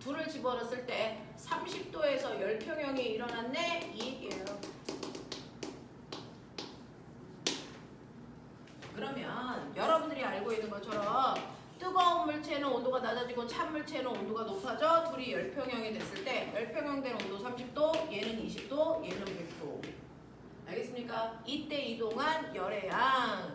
둘을 집어넣었을 때 30도에서 열평형이 일어났네 이 얘기예요. 그러면 여러분들이 알고 있는 것처럼 뜨거운 물체는 온도가 낮아지고 찬 물체는 온도가 높아져 둘이 열평형이 됐을 때 열평형 된 온도 30도, 얘는 20도, 얘는 100도. 알겠습니까? 이때 이동한 열의 양.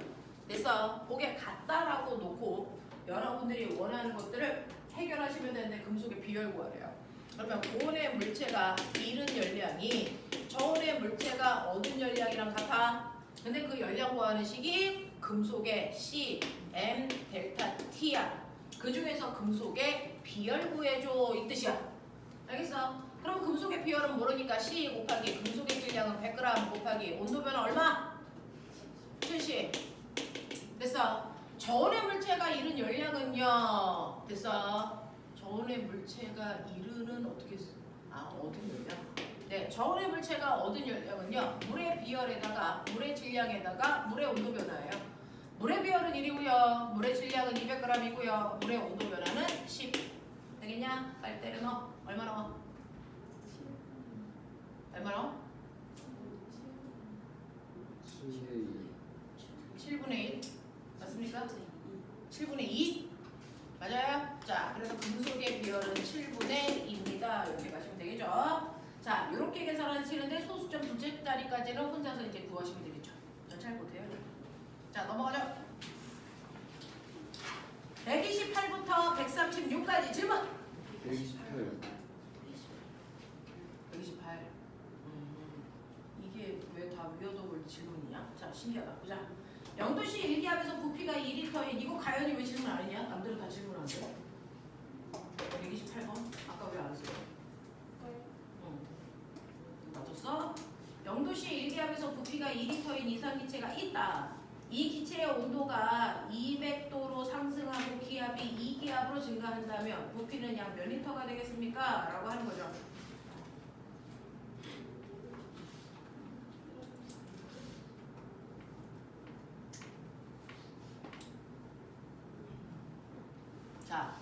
그래서 그게 같다라고 놓고 여러분들이 원하는 것들을 해결하시면 되는데 금속의 비열 구하래요. 그러면 고온의 물체가 잃은 열량이 저온의 물체가 얻은 열량이랑 같아. 근데 그 열량 구하는 식이 금속의 C, M, 델타, T야. 그 중에서 금속의 비열 구해줘 이 뜻이야. 알겠어? 그럼 금속의 비열은 모르니까 C 곱하기 금속의 질량은 100g 곱하기 온도 변화 얼마? 70. 됐어? 저온의 물체가 잃은 열량은요. 됐어? 저온의 물체가 잃은 어떻게 얻은 열량? 네, 저온의 물체가 얻은 열량은요. 물의 비열에다가 물의 질량에다가 물의 온도 변화예요. 물의 비열은 1이고요. 물의 질량은 200g이고요. 물의 온도 변화는 10. 되겠냐? 빨리 때려 넣어. 얼마 넣어? 얼마 넣어? 7분의 1. 맞습니까? 7분의 2? 맞아요? 자, 그래서 금속의 비열은 7분의 2입니다. 이렇게 가시면 되겠죠? 자, 이렇게 계산하시는데 소수점 둘째 자리까지는 혼자서 이제 구하시면 되겠죠? 전잘 못해요. 자, 넘어가죠. 128부터 136까지 질문. 128. 128. 이게 왜 다 위어더블 질문이냐? 자, 신기하다. 보자. 영도시 일기압에서 부피가 2리터인 이거 가연이 왜 질문 안 했냐? 남들은 다 질문 안 해. 128번? 아까 왜 안 했어요? 맞았어? 영도시 일기압에서 부피가 2리터인 이상 기체가 있다. 이 기체의 온도가 200도로 상승하고 기압이 2기압으로 증가한다면 부피는 약 몇 리터가 되겠습니까? 라고 하는 거죠. 자,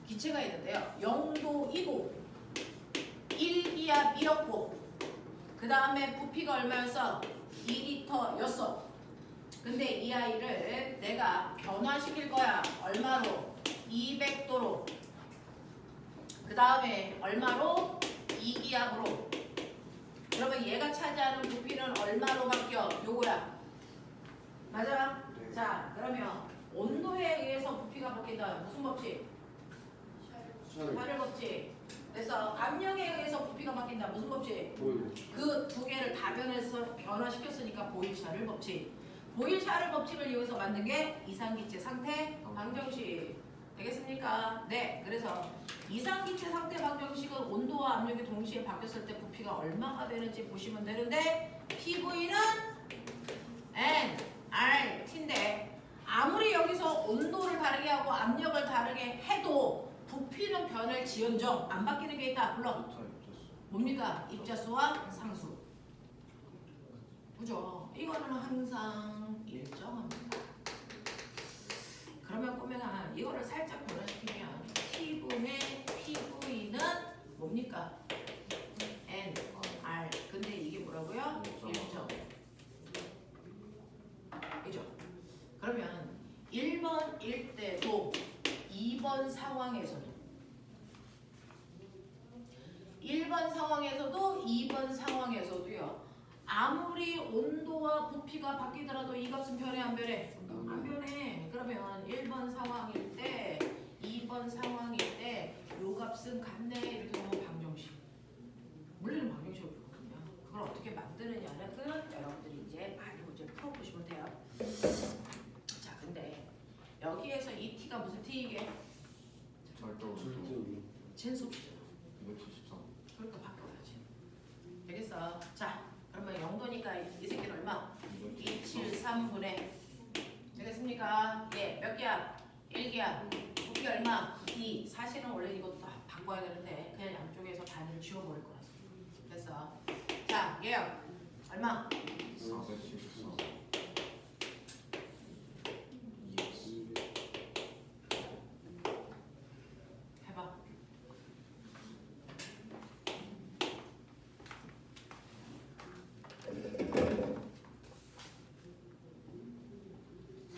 기체가 있는데요. 0도이고 1기압이었고 그 다음에 부피가 얼마였어? 2리터였어. 근데 이 아이를 내가 변화시킬 거야. 얼마로? 200도로. 그 다음에 얼마로? 2기압으로. 그러면 얘가 차지하는 부피는 얼마로 바뀌어? 요거야. 맞아? 네. 자, 그러면 온도에 의해서 부피가 바뀐다. 무슨 법칙? 샤를 법칙. 그래서 압력에 의해서 부피가 바뀐다. 무슨 법칙? 보이고. 그 두 개를 다 변화시켰으니까 보일-샤를 법칙. 보일-샤를 법칙을 이용해서 만든 게 이상기체 상태 방정식. 되겠습니까? 네. 그래서 이상기체 상태 방정식은 온도와 압력이 동시에 바뀌었을 때 부피가 얼마가 되는지 보시면 되는데 PV는 nRT인데 아무리 여기서 온도를 다르게 하고 압력을 다르게 해도 부피는 변할지언정 안 바뀌는 게 있다. 불러. 뭡니까? 입자수와 상수. 그죠? 이거는 항상 일정합니다. 그러면 꼬맹아 이거를 살짝 변화시키면 T분의 PV는 뭡니까? N, R. 근데 이게 뭐라고요? 일정. 그죠? 그러면 1번일 때도 2번 상황에서도 1번 상황에서도 2번 상황에서도요. 아무리 온도와 부피가 바뀌더라도 이 값은 변해 안 변해? 안 변해. 그러면 1번 상황일 때 2번 상황일 때 요 값은 같네 이렇게 보면 방정식. 물리는 방정식을 부르거든요. 그걸 어떻게 만드느냐는 여러분들이 이제 많이 문제를 풀어보시면 돼요. 자, 근데 여기에서 이 t가 무슨 t이게? 절대 진속이잖아. 273. 그러니까 바꿔야지. 되겠어. 자, 그러면 0도니까 이 새끼는 얼마? 273분의 되겠습니까? 예, 몇 개야? 1개야. 부피 얼마? 2. 사실은 원래 이것도 다 바꿔야 되는데 그냥 양쪽에서 단위를 지워버릴 거라서. 그래서 자, 얘요. 얼마? 474. 해봐.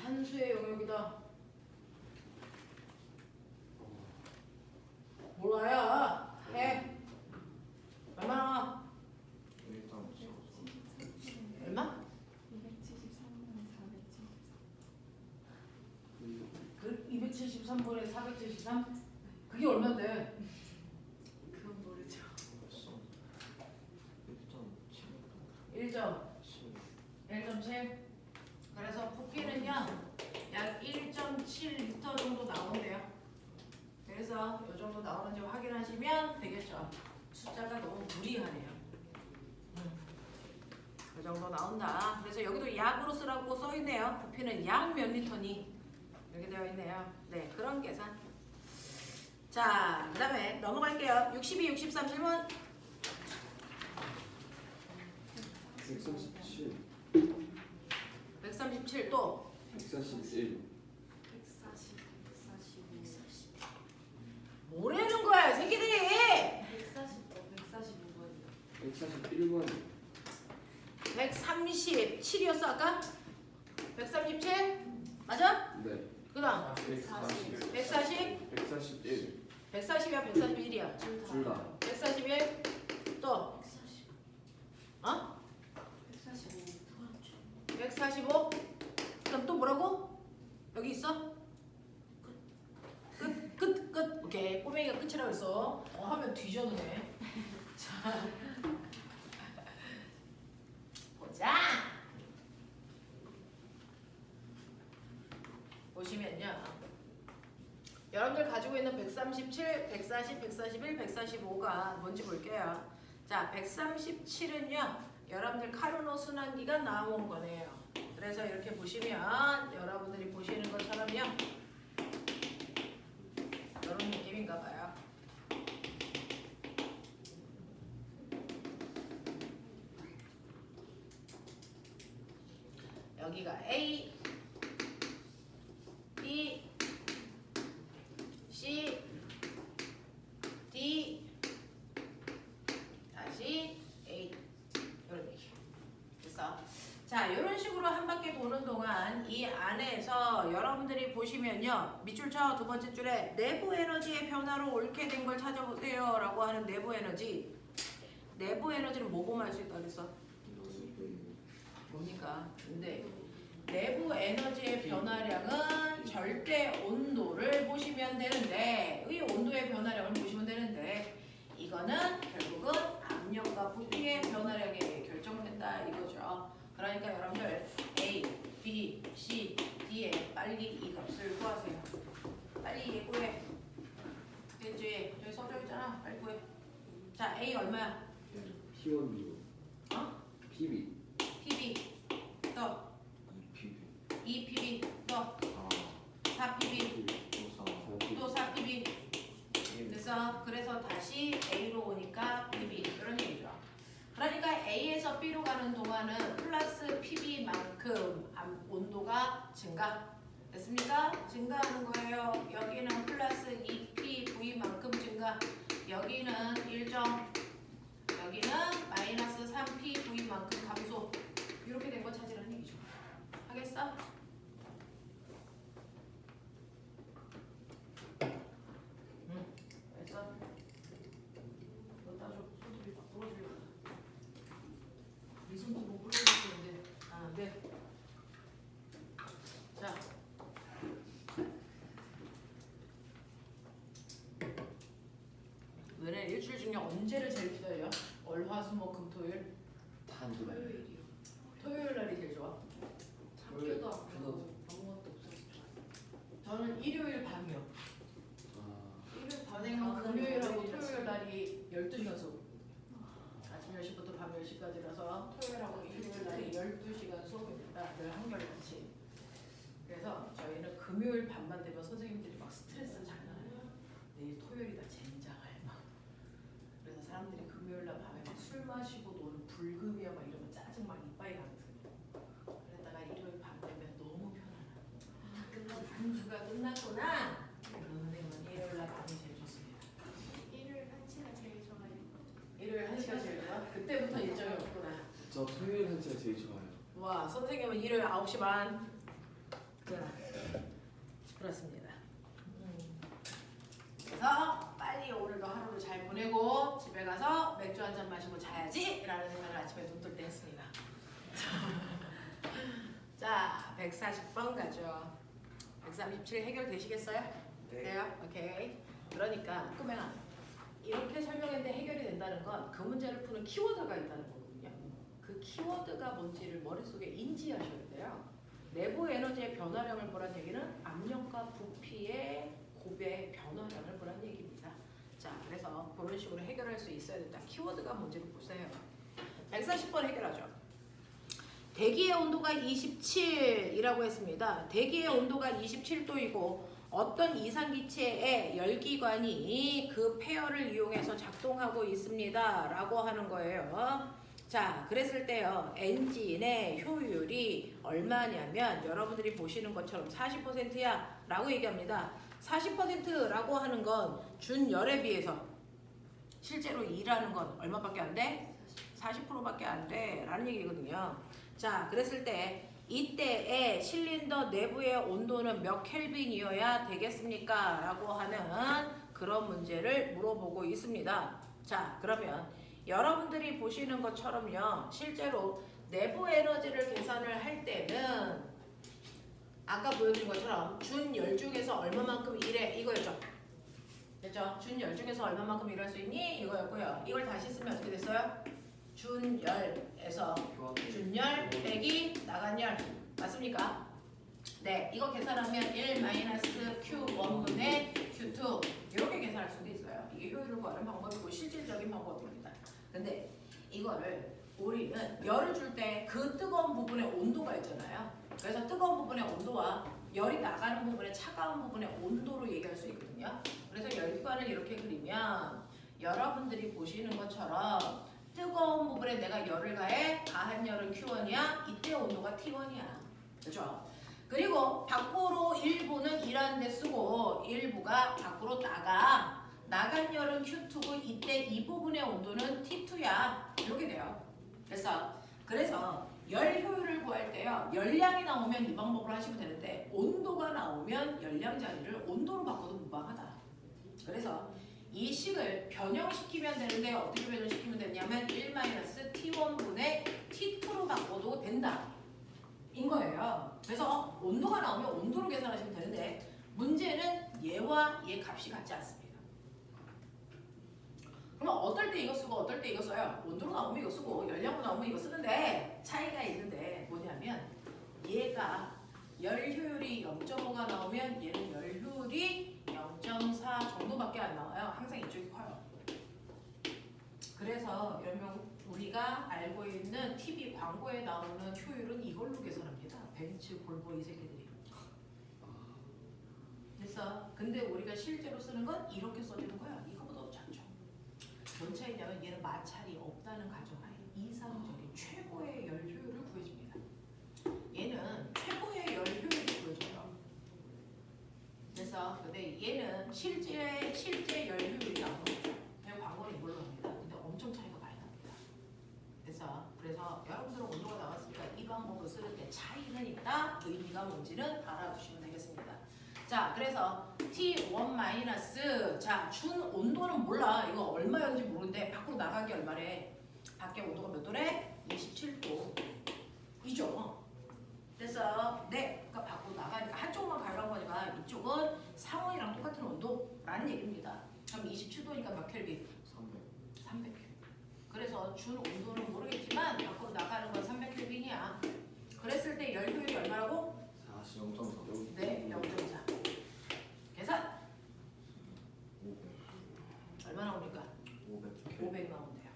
산수의 영역이다. 몰라야 해. 얼마나? 일단 얼마? 그 273분의 473? 그게 얼마인데? 그건 모르죠. 1점 1.7. 그래서 부피는요 약 1.7m 정도 나오는데요. 그래서 이 정도 나오는지 확인하시면 되겠죠. 숫자가 너무 무리하네요. 이 정도 나온다. 그래서 여기도 약으로 쓰라고 써 있네요. 부피는 약 몇 리터니 이렇게 되어 있네요. 네, 그런 계산. 자, 그 다음에 넘어갈게요. 62, 63 질문. 137. 137 또 141. 140, 145. 뭐라는 거야, 이 새끼들이! 140번, 145번이요. 141번. 137이었어 아까? 137? 맞아? 네. 그 다음 140. 140? 141. 140이야 141이야 둘 다. 141 또 140, 어? 145. 145 그럼 또 뭐라고? 여기 있어? 끝 오케이 꼬맹이가 끝이라고 했어 하면 뒤져놓네 자 보자 보시면요 여러분들 가지고 있는 137, 140, 141, 145가 뭔지 볼게요. 자, 137은요. 여러분들 카르노 순환기가 나온 거네요. 그래서 이렇게 보시면 여러분들이 보시는 것처럼요. 이런 느낌인가 봐요. 여기가 A, B, 자, 이런 식으로 한 바퀴 도는 동안 이 안에서 여러분들이 보시면요. 밑줄 쳐 두 번째 줄에 내부 에너지의 변화로 옳게 된 걸 찾아보세요 라고 하는 내부 에너지. 내부 에너지는 뭐 보면 알 수 있다 그랬어? 뭡니까? 근데 내부 에너지의 변화량은 절대 온도를 보시면 되는데 이 온도의 변화량을 보시면 되는데 이거는 결국은 압력과 부피의 변화량에 결정된다 이거죠. 그러니까 여러분들 A, B, C, D에 빨리 이 값을 구하세요. 빨리 구해. 됐지? 여기 써져 있잖아. 빨리 구해. 자, A 얼마야? P1이요. 어? PB. PB 또 EPB 2PB 또 4PB 또 4PB 됐어. 그래서 다시 A로 오니까 PB 이런 얘기죠. 그러니까 A에서 B로 가는 동안은 플러스 PB만큼 온도가 증가 됐습니까? 증가하는 거예요. 여기는 플러스 2PV만큼 증가 여기는 일정 여기는 마이너스 3PV만큼 감소 이렇게 된 거 찾으라는 얘기죠. 하겠어? 응. 됐어? 이거 따줘. 손톱이 막 부러지려고. 이 손톱 못 부러지는데. 아, 네. 자. 너네 일주일 중에 언제를 제일 기다려? 월, 화, 수, 목, 금, 토일? 단두 달. 토요일이요. 토요일 날이 제일 좋아. 토요일 학교도 안 저도- 가고 아무것도 없어서 좋아. 저는 일요일 밤이요. 일요일 밤에는 금요일하고 토요일 날이 12연속. 아침 10시부터 밤 10시까지라서 토요일하고 일요일 날이 12시간 수업입니다. 늘 한결 같이. 그래서 저희는 금요일 밤만 되면 선생님들이 막 스트레스 장난 아니에요. 내일 토요일이다 젠장할 막. 그래서 사람들이 금요일 날 밤에 막 술 마시고 노는 불금이야 막 이러면 짜증 막 이빠이 나거든. 그러다가 일요일 밤 되면 너무 편안하고 반주가 끝났구나. 그런 선생님은 일요일 날 밤이 제일 좋습니다. 일요일 1시가 제일 좋아요. 일요일 1시가 제일 좋아? 그때부터 일정이 없구나. 저 토요일 한시가 제일 좋아요. 와, 선생님은 일요일 9시 반. 자, 그렇습니다. 그래서 빨리 오늘도 하루를 잘 보내고 집에 가서 맥주 한 잔 마시고 자야지 라는 생각을 아침에 눈 뜰 때 했습니다. 자, 140번 가죠. 137 해결되시겠어요? 네. 돼요? 오케이. 그러니까 그러면 이렇게 설명했는데 해결이 된다는 건 그 문제를 푸는 키워드가 있다는 거거든요. 그 키워드가 뭔지를 머릿속에 인지하셔야 돼요. 내부 에너지의 변화량을 보란 얘기는 압력과 부피의 곱의 변화량을 보란 얘기입니다. 자, 그래서 그런 식으로 해결할 수 있어야 된다. 키워드가 뭔지를 보세요. 140번 해결하죠. 대기의 온도가 27이라고 했습니다. 대기의 온도가 27도이고 어떤 이상기체의 열기관이 그 폐열을 이용해서 작동하고 있습니다. 라고 하는 거예요. 자, 그랬을 때요. 엔진의 효율이 얼마냐면 여러분들이 보시는 것처럼 40%야 라고 얘기합니다. 40%라고 하는 건 준열에 비해서 실제로 일하는 건 얼마밖에 안 돼? 40%밖에 안 돼 라는 얘기거든요. 자, 그랬을 때 이때의 실린더 내부의 온도는 몇 켈빈이어야 되겠습니까? 라고 하는 그런 문제를 물어보고 있습니다. 자, 그러면 여러분들이 보시는 것처럼요. 실제로 내부 에너지를 계산을 할 때는 아까 보여드린 것처럼 준열 중에서 얼마만큼 일해 이거였죠. 됐죠? 준열 중에서 얼마만큼 일할 수 있니? 이거였고요. 이걸 다시 쓰면 어떻게 됐어요? 준열에서 준열 빼기 나간열 맞습니까? 네, 이거 계산하면 1-Q1분의 Q2 이렇게 계산할 수도 있어요. 이게 효율을 구하는 방법이고 실질적인 방법입니다. 근데 이거를 우리는 열을 줄 때 그 뜨거운 부분의 온도가 있잖아요. 그래서 뜨거운 부분의 온도와 열이 나가는 부분의 차가운 부분의 온도로 얘기할 수 있거든요. 그래서 열기관을 이렇게 그리면 여러분들이 보시는 것처럼 뜨거운 부분에 내가 열을 가해 가한 열은 Q1이야. 이때 온도가 T1이야. 그렇죠? 그리고 밖으로 일부는 일하는 데 쓰고 일부가 밖으로 나간 열은 Q2고 이때 이 부분의 온도는 T2야. 이렇게 돼요. 그래서 열 효율을 구할 때요. 열량이 나오면 이 방법으로 하시면 되는데 온도가 나오면 열량 자리를 온도로 바꿔도 무방하다. 그래서 이 식을 변형시키면 되는데 어떻게 변형시키면 되냐면 1-T1분의 T2로 바꿔도 된다. 인 거예요. 그래서 온도가 나오면 온도로 계산하시면 되는데 문제는 얘와 얘 값이 같지 않습니다. 그럼 어떨 때 이거 쓰고 어떨 때 이거 써요? 온도로 나오면 이거 쓰고 열량으로 나오면 이거 쓰는데 차이가 있는데 뭐냐면 얘가 열 효율이 0.5가 나오면 얘는 열 효율이 0.4 정도밖에 안 나와요. 항상 이쪽이 커요. 그래서 여러분 우리가 알고 있는 TV 광고에 나오는 효율은 이걸로 계산합니다. 벤츠, 볼보 이 새끼들이. 그래서 근데 우리가 실제로 쓰는 건 이렇게 써주는 거야. 이거보다 더 작죠. 뭔 차이냐면 얘는 마찰이 없다는 가정하에 이상적인 최고의 열 효율을 구해줍니다. 얘는 최고의 열 효율을 구해줘요. 그래서 근데 얘는 실제 열 효율이 나오는 거죠. 그냥 광고는 이걸로 합니다. 근데 엄청 차이가 많이 납니다. 그래서 여러분들은 온도가 나왔으니까 이 방법을 쓰는 때 차이는 있다. 의미가 뭔지는 알아두시면 되겠습니다. 자, 그래서 T1- 자, 준 온도는 몰라. 이거 얼마였는지 모르는데 밖으로 나간 게 얼마래? 밖에 온도가 몇 도래? 27도. 이죠. 그래서 그러니까 밖으로 나가니까 한쪽만 가려는 거니까 이쪽은 상온이랑 똑같은 온도라는 얘기입니다. 그럼 27도니까 몇 켈빈? 300 켈빈. 그래서 준 온도는 모르겠지만 밖으로 나가는 건 300켈빈이야. 그랬을 때 열 효율이 얼마라고? 0.4. 네, 0.4. 계산. 500. 얼마 나오니까? 500 나온대요.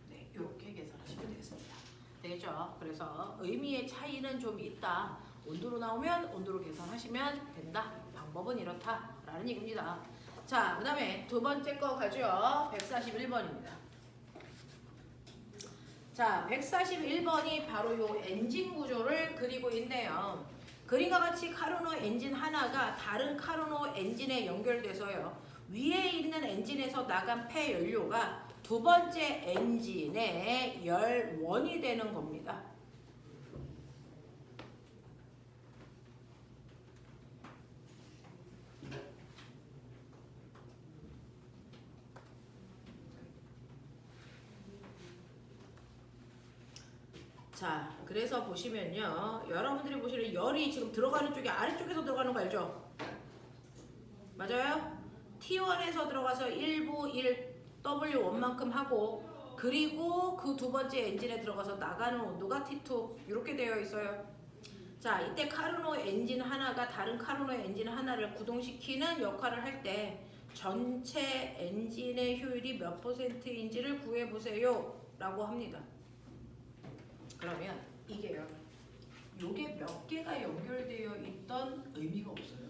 네, 이렇게 계산하시면 되겠습니다. 되겠죠? 그래서 의미의 차이는 좀 있다. 온도로 나오면 온도로 계산하시면 된다. 방법은 이렇다라는 얘기입니다. 자, 그 다음에 두 번째 거 가죠. 141번입니다. 자, 141번이 바로 요 엔진 구조를 그리고 있네요. 그림과 같이 카르노 엔진 하나가 다른 카르노 엔진에 연결돼서요. 위에 있는 엔진에서 나간 폐 연료가 두 번째 엔진의 열원이 되는 겁니다. 자, 그래서 보시면요. 여러분들이 보시는 열이 지금 들어가는 쪽이 아래쪽에서 들어가는 거 알죠? 맞아요? T1에서 들어가서 1부 1W1만큼 하고 그리고 그 두 번째 엔진에 들어가서 나가는 온도가 T2 이렇게 되어 있어요. 자, 이때 카르노 엔진 하나가 다른 카르노 엔진 하나를 구동시키는 역할을 할 때 전체 엔진의 효율이 몇 %인지를 구해보세요 라고 합니다. 그러면 이게요. 요게 몇 개가 연결되어 있던 의미가 없어요.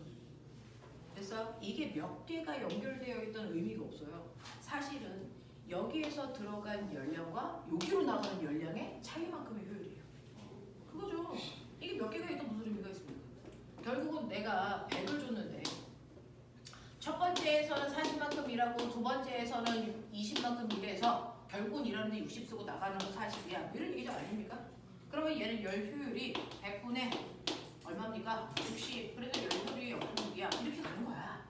그래서 이게 몇 개가 연결되어 있던 의미가 없어요. 사실은 여기에서 들어간 열량과 여기로 나가는 열량의 차이만큼의 효율이에요. 그거죠. 이게 몇 개가 있던 무슨 의미가 있습니까? 결국은 내가 100을 줬는데 첫 번째에서는 40만큼 일하고 두 번째에서는 20만큼 일해서 결국은 일하는데 60 쓰고 나가는 건 40이야. 이런 얘기죠 아닙니까? 그러면 얘는 열 효율이 100분의 얼마입니까? 60. 그래도 열 효율이 0.6이야. 이렇게 가는 거야.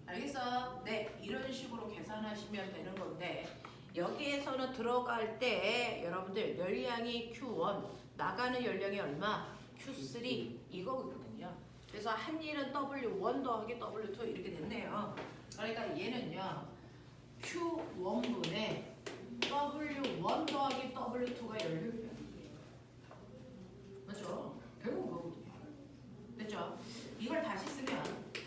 알겠어? 네, 이런 식으로 계산하시면 되는 건데 여기에서는 들어갈 때 여러분들 열량이 Q1, 나가는 열량이 얼마? Q3 이거거든요. 그래서 한 일은 W1 더하기 W2 이렇게 됐네요. 그러니까 얘는요. Q1분의 W1 더하기 W2가 열효율이야. 맞죠? 결국 그거거든요. 됐죠? 이걸 다시 쓰면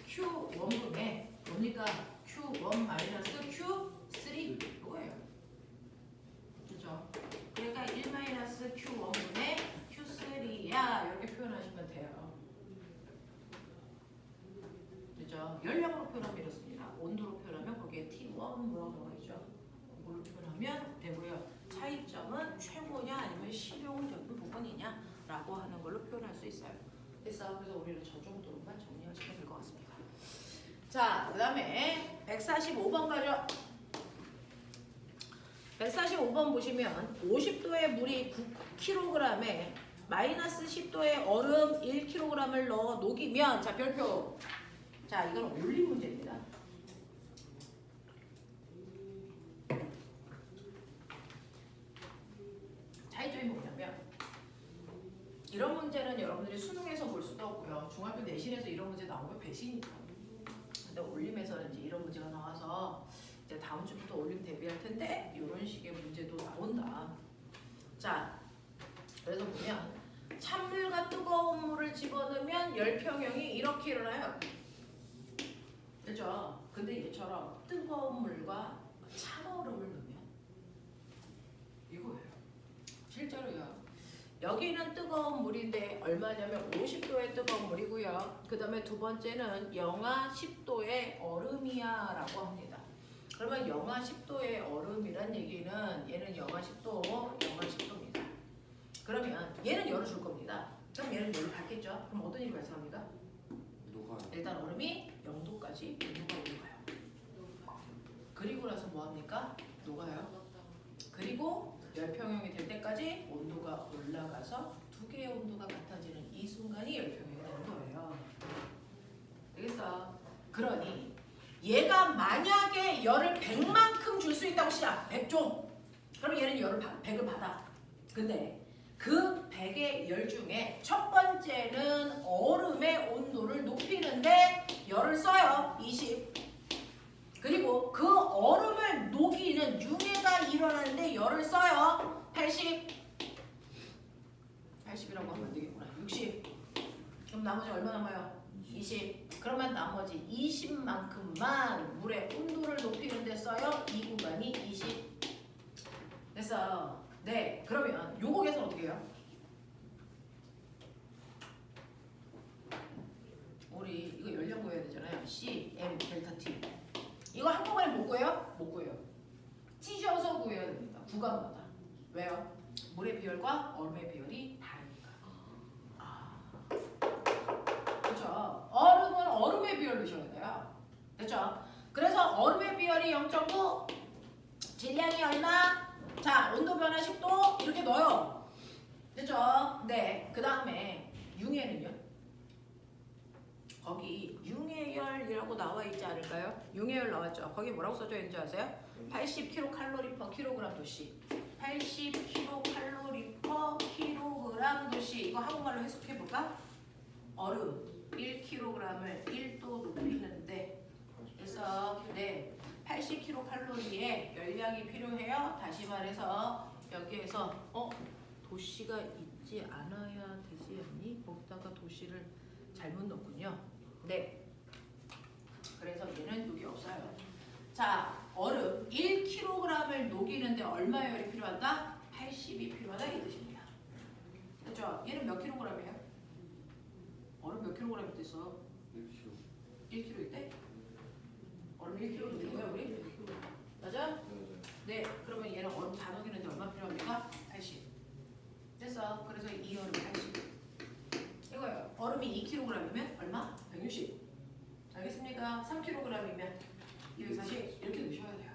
Q1분의 뭡니까? Q1 마이너스 Q3 이거예요. 그죠? 그러니까 1 마이너스 Q1분의 Q3야 이렇게 표현하시면 돼요. 그죠? 열량으로 표현하면 이렇습니다. 온도로 표현하면 거기에 T1 뭐라고 나와 있죠? 이걸로 표현하면 되고요. 차이점은 최고냐 아니면 실용적인 부분이냐 라고 하는 걸로 표현할 수 있어요. 그래서 우리는 저 정도로만 정리하시면 될 것 같습니다. 자, 그 다음에 145번 가죠. 145번 보시면 50도의 물이 9kg에 마이너스 10도에 얼음 1kg을 넣어 녹이면 자 별표. 자 이건 올림 문제입니다. 차이점이 뭐냐면 이런 문제는 여러분들이 수능에서 볼 수도 없고요. 중학교 내신에서 이런 문제 나오면 배신이죠. 근데 올림에서는 이제 이런 문제가 나와서 이제 다음 주부터 올림 대비할 텐데 이런 식의 문제도 나온다. 자, 그래서 보면 찬물과 뜨거운 물을 집어넣으면 열평형이 이렇게 일어나요. 그렇죠? 근데 얘처럼 뜨거운 물과 찬얼음을 넣으면 이거예요. 실제로요. 여기는 뜨거운 물인데 얼마냐면 50도의 뜨거운 물이고요. 그 다음에 두 번째는 영하 10도의 얼음이야 라고 합니다. 그러면 영하 10도의 얼음이란 얘기는 얘는 영하 10도, 영하 10도입니다. 그러면 얘는 열을 줄 겁니다. 그럼 얘는 열을 받겠죠? 그럼 어떤 일이 발생합니까? 녹아요. 일단 얼음이 0도까지 온도가 올라가요. 그리고 나서 뭐합니까? 녹아요. 그리고 열평형이 될 때까지 온도가 올라가서 두 개의 온도가 같아지는 이 순간이 열평형이 되는 거예요. 알겠어? 그러니 얘가 만약에 열을 100만큼 줄 수 있다고 시작. 100조. 그럼 얘는 열을 100을 받아. 근데 그 100의 열 중에 첫 번째는 얼음의 온도를 높이는데 열을 써요. 20. 그리고 그 얼음을 녹이는 융해가 일어나는데 열을 써요. 80. 80이라고 하면 안 되겠구나. 60. 그럼 나머지 얼마 남아요? 20. 그러면 나머지 20만큼만 물의 온도를 높이는 데 써요. 이 구간이 20. 됐어. 네. 그러면 요거 계산 어떻게 해요? 우리 이거 열량 구해야 되잖아요. C, M, 델타 T. 이거 한꺼번에 못 구해요? 못 구해요. 찢어서 구해야 됩니다. 구간마다. 왜요? 물의 비율과 얼음의 비율이 다르니까. 그렇죠. 얼음은 얼음의 비율 넣으셔야 돼요. 됐죠? 그래서 얼음의 비율이 0.9, 질량이 얼마? 자, 온도 변화 10도 이렇게 넣어요. 됐죠? 네. 그 다음에 융해는요? 거기 융해열이라고 나와 있지 않을까요? 융해열 나왔죠? 거기 뭐라고 써져 있는지 아세요? 80kcal/kg 도시. 80kcal/kg 도시. 이거 한국말로 해석해 볼까? 얼음 1kg을 1도 높이는데 그래서 네 80kcal의 열량이 필요해요. 다시 말해서 여기에서 도시가 있지 않아야 되지 않니? 거기다가 도시를 잘못 넣었군요. 네. 그래서 얘는 여기 없어요. 자, 얼음 1kg을 녹이는데 얼마 열이 필요하다? 80이 필요하다 이 뜻입니다. 그렇죠? 얘는 몇 kg이에요? 얼음 몇 kg일 때 써? 1kg일 때? 얼음 1kg 넣는 거야 우리? 맞아? 네. 그러면 얘는 얼음 다 녹이는데 얼마 필요합니까? 80. 됐어. 그래서 이 얼음 80. 이거요. 얼음이 2kg이면 얼마? 160. 알겠습니까? 3kg이면 240 이렇게 넣으셔야 돼요.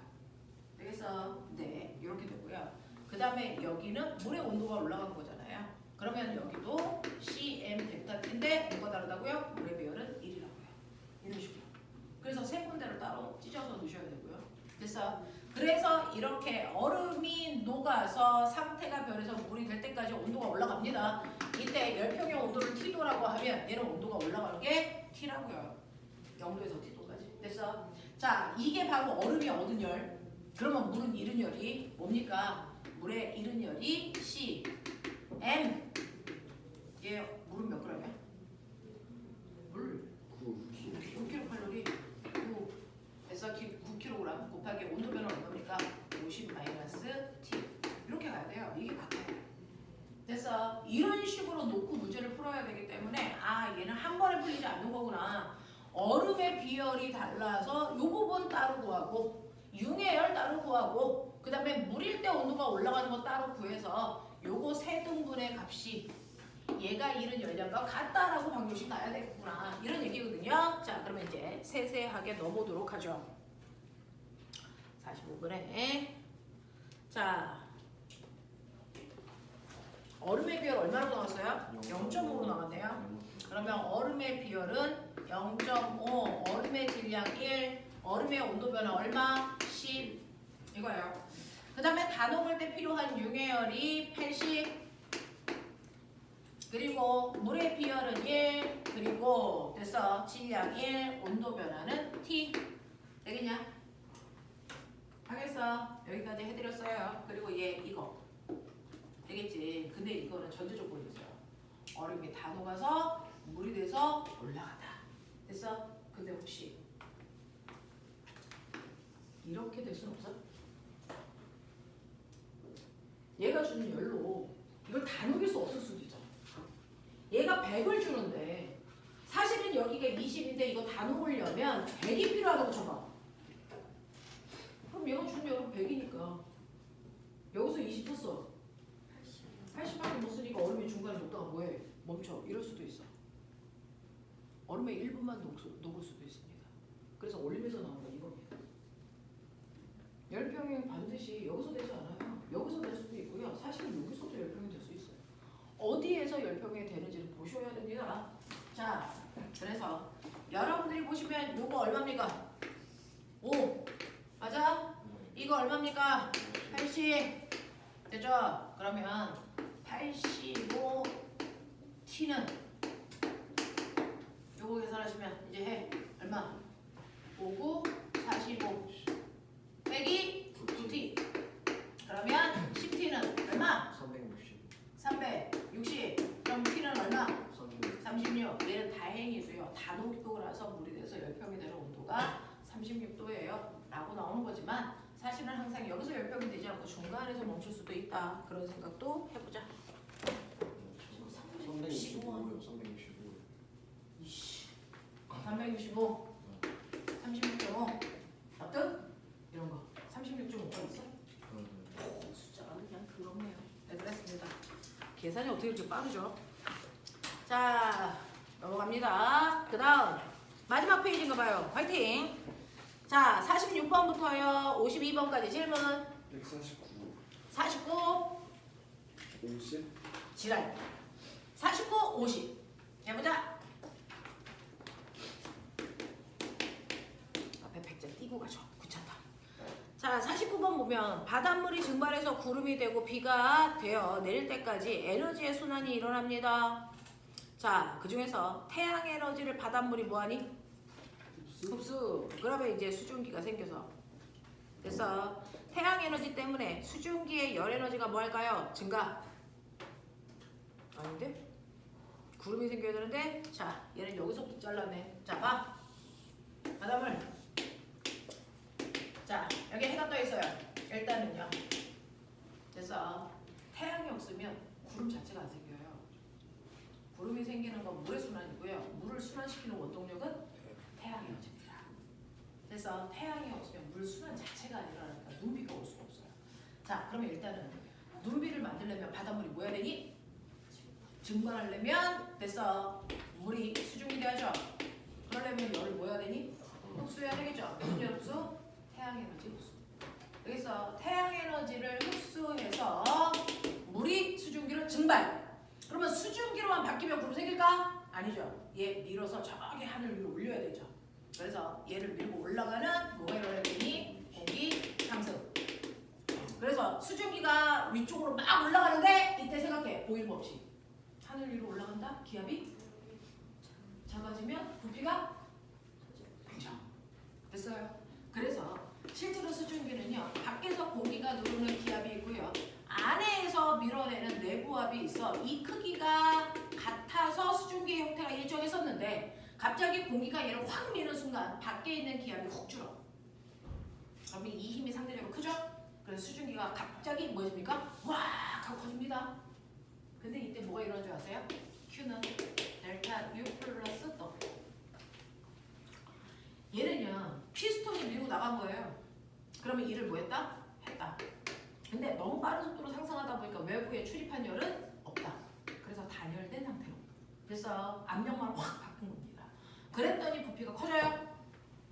알겠어? 네. 이렇게 되고요. 그 다음에 여기는 물의 온도가 올라간 거잖아요. 그러면 여기도 CM 델타 T인데 뭐가 다르다고요? 물의 비율은 1이라고요. 이런 식으로. 그래서 세 군데를 따로 찢어서 넣으셔야 되고요. 됐어? 그래서 이렇게 얼음이 녹아서 상태가 변해서 물이 될 때까지 온도가 올라갑니다. 이때 열평형 온도를 T도라고 하면 얘는 온도가 올라가는 게 T라고요. 0도에서 T도까지. 됐어? 자, 이게 바로 얼음이 얻은 열. 그러면 물은 잃은 열이 뭡니까? 물의 잃은 열이 C, M. 얘 물은 몇 g이야? 물 9kcal 9. 그래서 9kg 곱하기 온도 변화 얼마입니까? 50 마이너스 T. 이렇게 가야 돼요. 이게 같아요. 됐어. 이런 식으로 놓고 문제를 풀어야 되기 때문에 얘는 한 번에 풀리지 않는 거구나. 얼음의 비율이 달라서 이 부분 따로 구하고 융해열 따로 구하고 그 다음에 물일 때 온도가 올라가는 거 따로 구해서 요거 세 등분의 값이 얘가 잃은 열량과 같다라고 방정식 나야 되겠구나. 이런 얘기거든요. 자, 그러면 이제 세세하게 넣어보도록 하죠. 45분에 자 얼음의 비열 얼마로 나왔어요? 0.5로 나왔네요. 그러면 얼음의 비열은 0.5, 얼음의 질량 1, 얼음의 온도 변화 얼마? 10 이거예요. 그 다음에 다 녹을 때 필요한 융해열이 80, 그리고 물의 비열은 1, 그리고 됐어. 질량 1, 온도 변화는 T. 되겠냐? 하겠어. 여기까지 해드렸어요. 그리고 얘 이거 되겠지. 근데 이거는 전제 조건이 있어요. 얼음이 다 녹아서 물이 돼서 올라간다. 됐어? 근데 혹시 이렇게 될 수는 없어? 얘가 주는 열로 이걸 다 녹일 수 없을 수도 있잖아. 얘가 100을 주는데 사실은 여기가 20인데 이거 다 놓으려면 100이 필요하다고 쳐봐. 그럼 얘가 준 열은 100이니까 여기서 20 썼어. 80밖에 못 쓰니까 얼음이 중간에 녹다가 뭐해? 멈춰. 이럴 수도 있어. 얼음의 일부만 녹을 수도 있습니다. 그래서 올림에서 나온 거 이겁니다. 열평이 반드시 여기서 되지 않아요. 여기서 될 수도 있고요. 사실은 여기서도 열평이 될 수 있어요. 어디에서 열평이 되는지를 보셔야 됩니다. 자, 그래서 여러분들이 보시면 요거 얼마입니까? 5. 맞아? 이거 얼마입니까? 80. 되죠? 그러면 85 T는 요거 계산하시면 이제 해. 얼마? 59, 45 빼기 2T. 그러면 10T는 얼마? 360. 360. 그럼 T는 얼마? 360. 36. 얘는 다행이고요. 다 녹고라서 물이 돼서 열평이 되는 온도가 36도예요. 라고 나오는 거지만 사실은 항상 여기서 열평이 되지 않고 중간에서 멈출 수도 있다. 그런 생각도 해보자. 365요. 365. 365, 36.5, 납득? 이런 거. 36.5가 있어? 숫자가 그냥 더럽네요. 네, 그랬습니다. 계산이 어떻게 이렇게 빠르죠? 자, 넘어갑니다. 그 다음 마지막 페이지인가 봐요. 화이팅! 자, 46번부터요. 52번까지 질문. 149. 49, 50. 지랄. 49, 50. 해보자. 앞에 100자 띄고 가죠. 귀찮다. 자, 49번 보면 바닷물이 증발해서 구름이 되고 비가 되어 내릴 때까지 에너지의 순환이 일어납니다. 자, 그 중에서 태양 에너지를 바닷물이 뭐하니? 흡수. 그러면 이제 수증기가 생겨서 됐어. 태양 에너지 때문에 수증기의 열 에너지가 뭐 할까요? 증가. 아닌데? 구름이 생겨야 되는데. 자, 얘는 여기서부터 잘랐네. 자, 봐. 바닷물. 자, 여기 해가 떠 있어요. 일단은요. 그래서 태양이 없으면 구름 자체가 안 생겨요. 구름이 생기는 건 물의 순환이고요. 물을 순환시키는 원동력은 태양 에너지입니다. 그래서 태양이 없으면 물 순환 자체가 안 일어나니까 눈비가 올 수가 없어요. 자, 그러면 일단은 눈비를 만들려면 바닷물이 뭐 해야 되니? 증발하려면 됐어. 물이 수증기 돼야죠. 그러려면 열을 뭐 해야 되니? 흡수해야 되겠죠. 무슨 흡수? 태양 에너지 흡수. 여기서 태양 에너지를 흡수해서 물이 수증기로 증발. 그러면 수증기로만 바뀌면 구름 생길까? 아니죠. 얘 밀어서 저기 하늘 위로 올려야 되죠. 그래서 얘를 밀고 올라가는 뭐가 일어나야 되니? 공기 상승. 그래서 수증기가 위쪽으로 막 올라가는데 이때 생각해. 보일법 없이 하늘 위로 올라간다. 기압이 작아지면 부피가 그죠. 됐어요. 그래서 실제로 수증기는요. 밖에서 공기가 누르는 기압이 있고요. 안에서 밀어내는 내부압이 있어. 이 크기가 같아서 수증기의 형태가 일정했었는데 갑자기 공기가 얘를 확 미는 순간 밖에 있는 기압이 훅 줄어. 그러면 이 힘이 상대적으로 크죠? 그래서 수증기가 갑자기 뭐집니까? 와 하고 커집니다. 근데 이때 뭐가 일어난 줄 아세요? Q는 델타 U 플러스 W. 얘는요. 피스톤이 밀고 나간 거예요. 그러면 이를 뭐 했다? 했다. 근데 너무 빠른 속도로 상승하다 보니까 외부에 출입한 열은 없다. 그래서 단열된 상태로. 그래서 압력만 확 바꾼 겁니다. 그랬더니 부피가 커져요.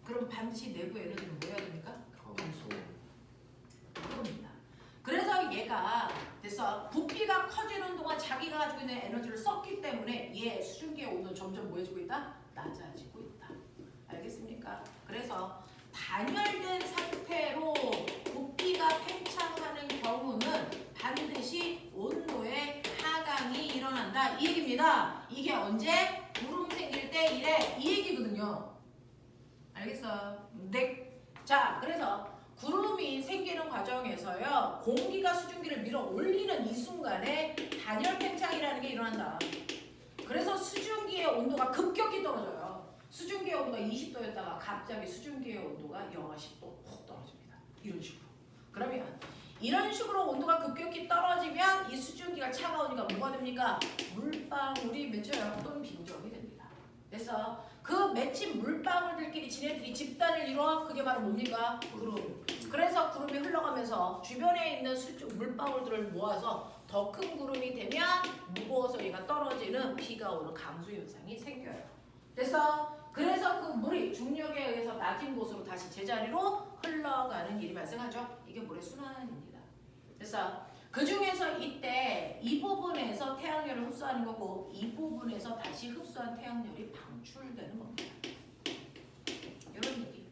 그럼 반드시 내부 에너지는 뭐 해야 됩니까? 감소. 그겁니다. 그래서 얘가 얘가 됐어. 부피가 커지는 동안 자기가 가지고 있는 에너지를 썼기 때문에 얘 수증기의 온도는 점점 뭐해지고 있다? 낮아지고 있다. 알겠습니까? 그래서 단열된 상태로 부피가 팽창하는 경우는 반드시 온도의 하강이 일어난다. 이 얘기입니다. 이게 언제? 구름 생길 때 이래. 이 얘기거든요. 알겠어? 네. 자, 그래서 구름이 생기는 과정에서요. 공기가 수증기를 밀어 올리는 이 순간에 단열 팽창이라는 게 일어난다. 그래서 수증기의 온도가 급격히 떨어져요. 수증기의 온도가 20도였다가 갑자기 수증기의 온도가 영하 10도 훅 떨어집니다. 이런 식으로. 그러면 이런 식으로 온도가 급격히 떨어지면 이 수증기가 차가우니까 뭐가 됩니까? 물방울이 맺혀요. 또는 빈정이 됩니다. 그래서 그 맺힌 물방울들끼리 지네들이 집단을 이루어 그게 바로 뭡니까? 구름. 그래서 구름이 흘러가면서 주변에 있는 물방울들을 모아서 더 큰 구름이 되면 무거워서 얘가 떨어지는 비가 오는 강수 현상이 생겨요. 그래서 그 물이 중력에 의해서 낮은 곳으로 다시 제자리로 흘러가는 일이 발생하죠. 이게 물의 순환입니다. 그래서 그 중에서 이때 이 부분에서 태양열을 흡수하는 거고 이 부분에서 다시 흡수한 태양열이 방출되는 겁니다. 이런 얘기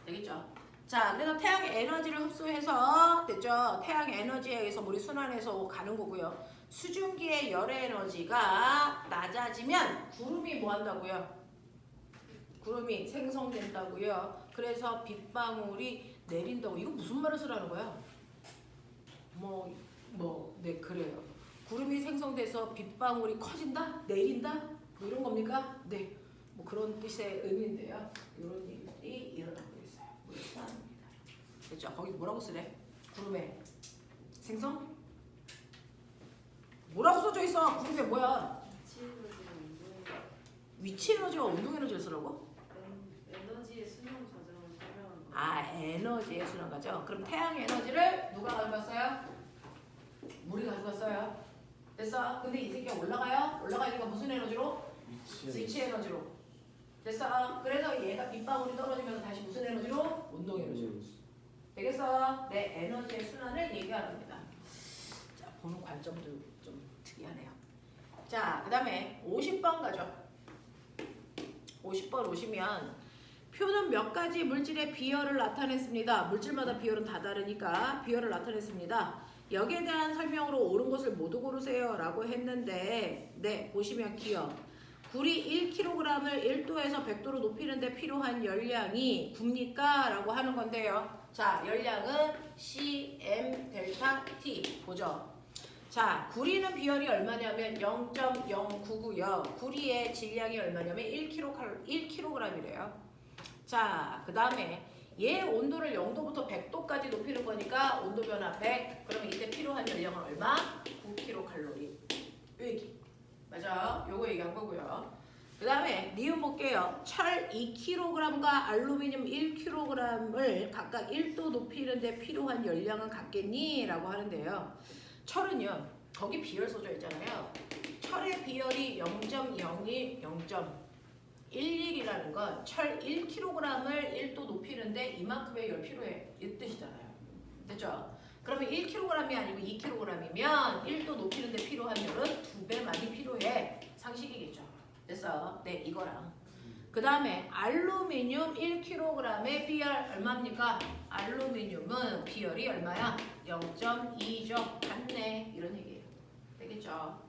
되겠죠? 자, 그래서 태양 에너지를 흡수해서 됐죠? 태양 에너지에 의해서 물이 순환해서 가는 거고요. 수증기의 열 에너지가 낮아지면 구름이 뭐 한다고요? 구름이 생성된다고요. 그래서 빗방울이 내린다고. 이거 무슨 말을 쓰라는 거야? 네, 그래요. 구름이 생성돼서 빗방울이 커진다? 내린다? 뭐 이런 겁니까? 네, 뭐 그런 뜻의 의미인데요. 이런 일들이 일어나고 있어요. 물순환입니다. 됐죠? 거기 뭐라고 쓰래? 구름에 생성? 뭐라고 써져 있어? 구름에 뭐야? 위치 에너지와 운동 에너지를 쓰라고? 에너지의 순환 과정을 설명하는 거. 아, 에너지의 순환 과정. 그럼 태양 에너지를 누가 가져갔어요? 물이 가져갔어요. 됐어? 근데 이 새끼가 올라가요? 올라가니까 무슨 에너지로? 위치 에너지로. 됐어? 그래서 얘가 빗방울이 떨어지면서 다시 무슨 에너지로? 운동 에너지로. 되겠어? 네, 에너지의 순환을 얘기하는 겁니다. 자, 보는 관점도 좀 특이하네요. 자, 그 다음에 50번 가죠. 50번 오시면 표는 몇 가지 물질의 비열을 나타냈습니다. 물질마다 비열은 다 다르니까 비열을 나타냈습니다. 여기에 대한 설명으로 옳은 것을 모두 고르세요 라고 했는데 네, 보시면 기억. 굴이 1kg을 1도에서 100도로 높이는 데 필요한 열량이 굽니까? 라고 하는 건데요. 자, 열량은 CM 델타 T 보죠. 자, 구리는 비열이 얼마냐면 0.099요. 구리의 질량이 얼마냐면 1kg이래요. 자, 그 다음에 얘 온도를 0도부터 100도까지 높이는 거니까 온도 변화 100. 그러면 이때 필요한 열량은 얼마? 9kcal. 요 얘기. 맞아. 요거 얘기한 거고요. 그 다음에 니은 볼게요. 철 2kg과 알루미늄 1kg을 각각 1도 높이는 데 필요한 열량은 같겠니? 라고 하는데요. 철은요. 거기 비열 써져 있잖아요. 철의 비열이 0.01, 0.11이라는 건 철 1kg을 1도 높이는데 이만큼의 열 필요해. 이 뜻이잖아요. 됐죠? 그러면 1kg이 아니고 2kg이면 1도 높이는 데 필요한 열은 2배 많이 필요해. 상식이겠죠. 됐어? 네, 이거랑. 그 다음에 알루미늄 1kg의 비열 얼마입니까? 알루미늄은 비열이 얼마야? 0.2죠. 같네. 이런 얘기예요. 되겠죠?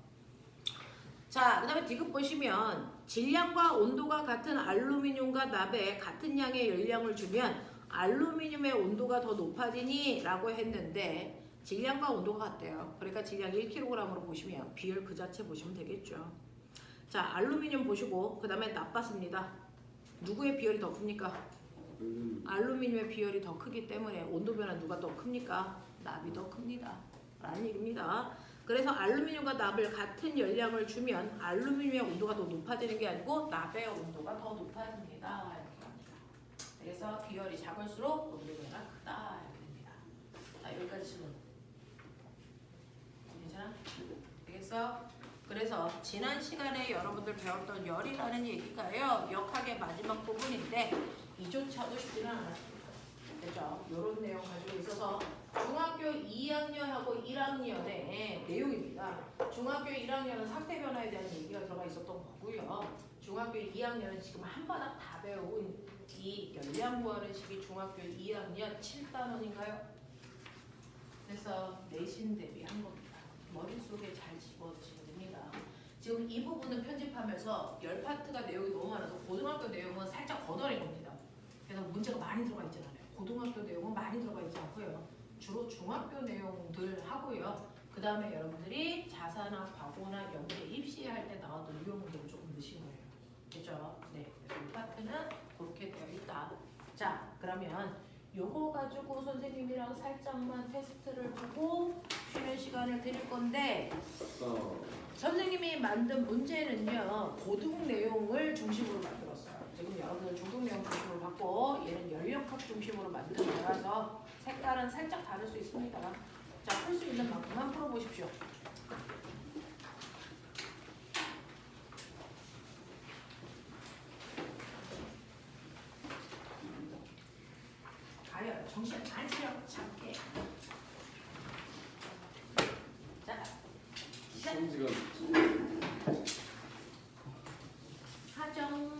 자, 그 다음에 디귿 보시면 질량과 온도가 같은 알루미늄과 납에 같은 양의 열량을 주면 알루미늄의 온도가 더 높아지니? 라고 했는데 질량과 온도가 같대요. 그러니까 질량 1kg으로 보시면 비열 그 자체 보시면 되겠죠. 자, 알루미늄 보시고 그 다음에 납 봤습니다. 누구의 비열이 더 큽니까? 알루미늄의 비열이 더 크기 때문에 온도 변화 누가 더 큽니까? 납이 더 큽니다. 라는 얘기입니다. 그래서 알루미늄과 납을 같은 열량을 주면 알루미늄의 온도가 더 높아지는 게 아니고 납의 온도가 더 높아집니다. 이렇게 합니다. 그래서 비열이 작을수록 온도 변화가 크다. 이렇게 됩니다. 자, 여기까지 질문. 괜찮아? 되겠어? 그래서 지난 시간에 여러분들 배웠던 열이라는 얘기가요. 역학의 마지막 부분인데 이조차도 쉽지는 않았습니다. 됐죠? 이런 내용 가지고 있어서 중학교 2학년하고 1학년의 내용입니다. 중학교 1학년은 상태 변화에 대한 얘기가 들어가 있었던 거고요. 중학교 2학년은 지금 한바닥 다 배운 이 열량 구하는 식이 중학교 2학년 7단원인가요? 그래서 내신 대비한 겁니다. 머릿속에 잘 집어드시면 됩니다. 지금 이 부분은 편집하면서 10파트가 내용이 너무 많아서 고등학교 내용은 살짝 걷어낸 겁니다. 그래서 문제가 많이 들어가 있잖아요. 고등학교 내용은 많이 들어가 있지 않고요. 주로 중학교 내용들 하고요. 그 다음에 여러분들이 자사나 과고나 연계 입시할 때 나왔던 유형 문제를 조금 넣으신 거예요. 됐죠? 네. 그래서 이 파트는 그렇게 되어 있다. 자, 그러면 요거 가지고 선생님이랑 살짝만 테스트를 보고 쉬는 시간을 드릴 건데 선생님이 만든 문제는요 고등 내용을 중심으로 만들었어요. 지금 여러분들 중등 내용 중심으로 받고 얘는 연력학 중심으로 만든 거라서 색깔은 살짝 다를 수 있습니다. 자, 풀 수 있는 만큼만 풀어보십시오. 가요. 정신 안 차려 잡게. 자, 시작. 시험지가 하정.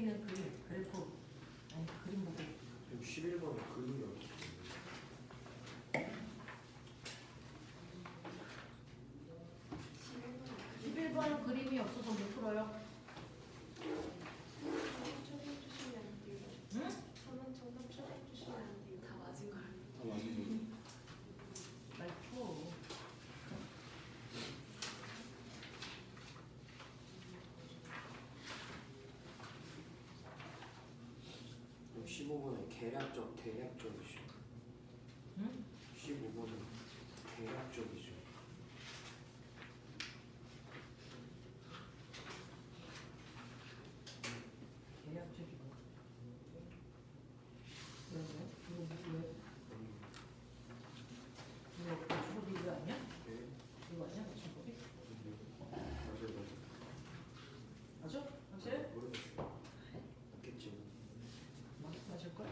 있는 그래프 아니 그림 보고 11번에 그림이 없어. 11번 그림이 없어서 못 풀어요. 응? 저는 정답 추천해주시면 안 돼요. 다 맞은 걸. 다 맞는 빨리 풀어. 거. 15번에 계략적 대략적이죠. 응? 15번은 대략적이죠. 계약적이고. 왜? 이거 주법이 이거 아니야? 네. 이거 아니야? 주법이? 맞아요, 맞아요. 맞아? 맞아요? 모르겠어요. 맞겠지. 맞을걸?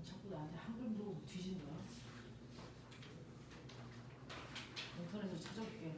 자꾸 나한테 한글 물어보고 뒤진다. 인터넷에서 찾아볼게.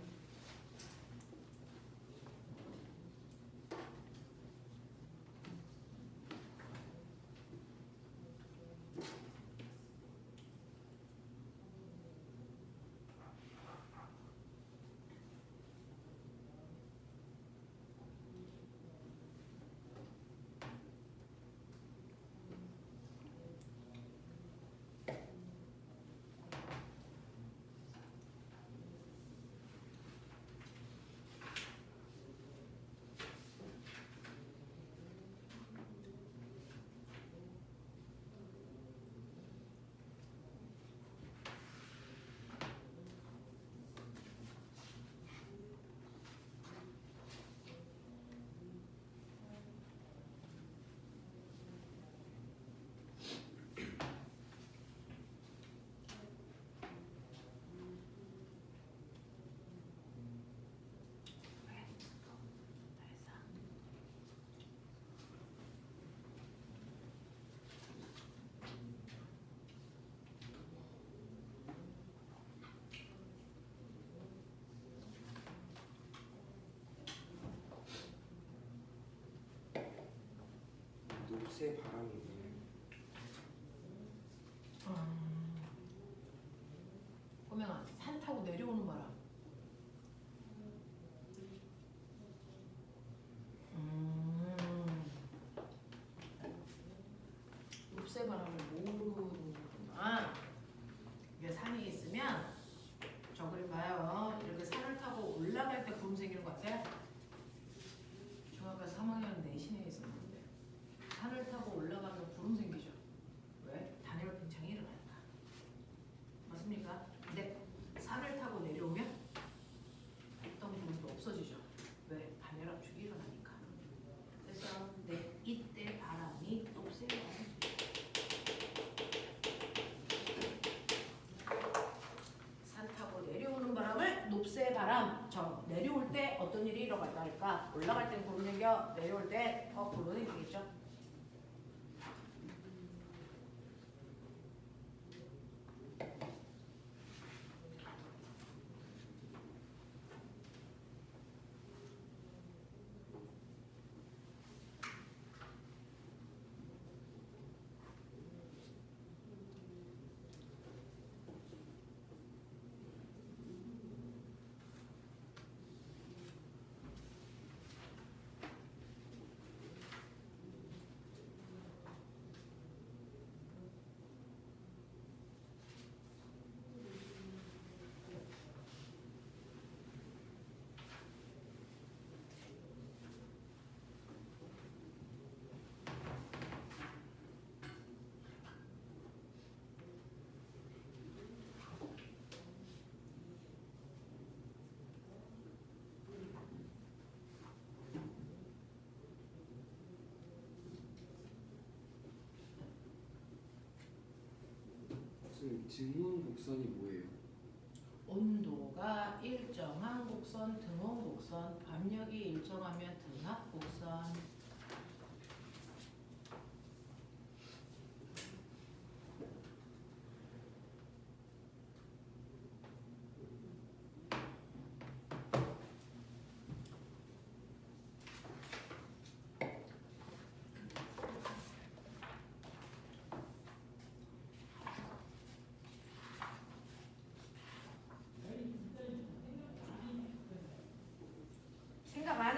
녹색 바람이 뭐예요? 꼬맹아, 산 타고 내려오는 바람. 롭새 바람을 모르는구나. 이게 산이 있으면 저 그림 봐요. 이렇게 산을 타고 올라갈 때 구름 생기는 것 같아. 중학교 3학년 내신에 있었는데 산을 타고 올라가면 구름 생기죠. 왜? 단열 팽창이 일어나니까. 맞습니까? 근데 산을 타고 내려오면 어떤 구름도 없어지죠. 왜? 단열 압축이 일어나니까. 그래서 이때 바람이 높세요. 산 타고 내려오는 바람을 높새 바람. 저 내려올 때 어떤 일이 일어날까 할까? 올라갈 땐 구름 생겨, 내려올 때 구름 생기겠죠. 선생님, 등원 곡선이 뭐예요? 온도가 일정한 곡선, 등원 곡선, 압력이 일정하면 등압 곡선.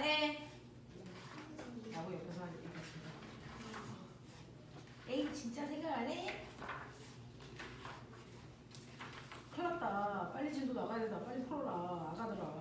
잘해. 라고 옆에서 얘기했습니다. 에이 진짜 생각 안 해? 큰일 났다. 빨리 진도 나가야 된다. 빨리 풀어라. 아가들아.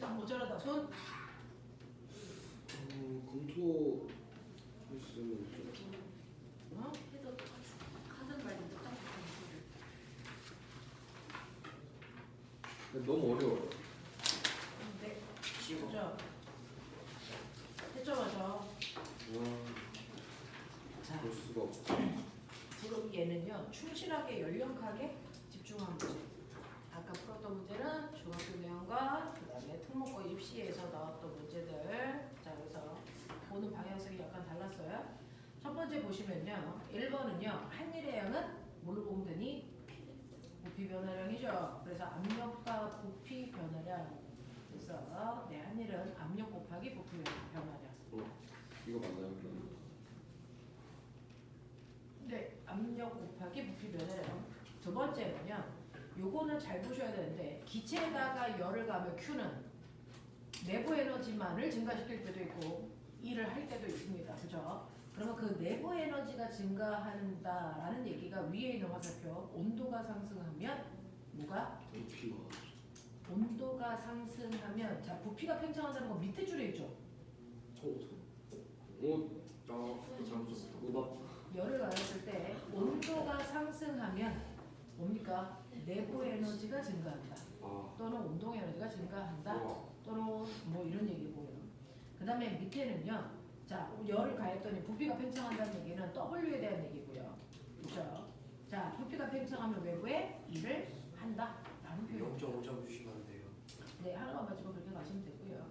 자, 모자라다. 손. 검토 했으면 좀 어? 해도 하는 말이 똑같은 소리. 너무 어려워요. 네. 그죠? 했죠, 맞아. 와, 자, 볼 수가 없어. 지금 얘는요, 충실하게 연령하게 집중한 문제. 아까 풀었던 문제는 중학교 내용과 그 다음에 특목고 입시에서 나왔던 문제들. 자, 그래서 보는 방향성이 약간 달랐어요. 첫 번째 보시면요, 1번은요, 한일의 양은 뭘로 보면 되니? 부피 변화량이죠. 그래서 압력과 부피 변화량. 그래서 네, 한일은 압력 곱하기 부피 변화량. 이거 맞나요? 그럼? 네, 압력 곱하기 부피 변화량. 두 번째는요, 요거는 잘 보셔야 되는데 기체에다가 열을 가하면 Q는 내부 에너지만을 증가시킬 때도 있고 일을 할 때도 있습니다. 그죠? 그러면 그 내부 에너지가 증가한다라는 얘기가 위에 있는 화살표 온도가 상승하면 뭐가? 부피가 온도가 상승하면 자 부피가 팽창한다는 건 밑에 줄에 있죠. 음악 열을 가했을 때 온도가 상승하면 뭡니까? 내부 에너지가 증가한다. 또는 운동 에너지가 증가한다. 또는 뭐 이런 얘기고요. 그 다음에 밑에는요. 자 열을 가했더니 부피가 팽창한다는 얘기는 W에 대한 얘기고요. 그렇죠? 자 부피가 팽창하면 외부에 일을 한다. 라는 표현. 0.5점 주시면 안 돼요. 네, 하나만 맞으면 그렇게 가시면 되고요.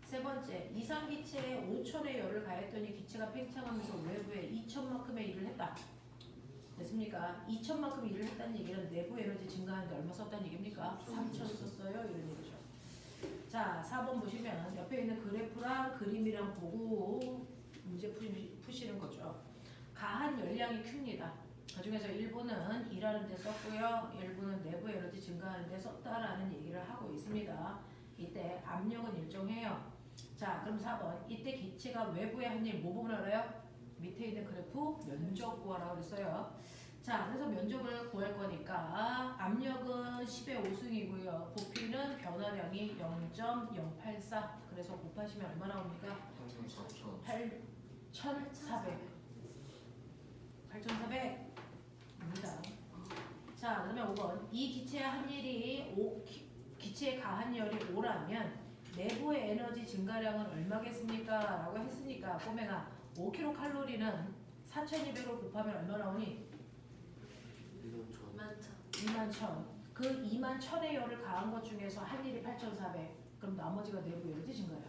세 번째, 이상 기체에 5천의 열을 가했더니 기체가 팽창하면서 외부에 2천만큼의 일을 했다. 됐습니까? 2천만큼 일을 했다는 얘기는 내부 에너지 증가하는데 얼마 썼다는 얘기입니까? 3천 썼어요. 이런 얘기죠. 자, 4번 보시면 옆에 있는 그래프랑 그림이랑 보고 문제 푸시는 거죠. 가한 열량이 Q입니다. 그 중에서 일부는 일하는 데 썼고요. 일부는 내부 에너지 증가하는 데 썼다라는 얘기를 하고 있습니다. 이때 압력은 일정해요. 자, 그럼 4번. 이때 기체가 외부에 한 일 뭐 보면 알아요? 밑에 있는 그래프 면적 구하라고 그랬어요. 자, 그래서 면적을 구할 거니까 압력은 10의 5승이고요. 부피는 변화량이 0.084. 그래서 곱하시면 얼마 나옵니까? 8,400. 8,400입니다. 자, 그러면 5번. 이 기체의 한 일이 기체의 가한 열이 5라면 내부의 에너지 증가량은 얼마겠습니까? 라고 했으니까 꼬맹아 5kcal는 4,200을 곱하면 얼마 나오니? 21,000. 그 21,000의 열을 가한 것 중에서 한 일이 8,400. 그럼 나머지가 내부 에너지 증가량.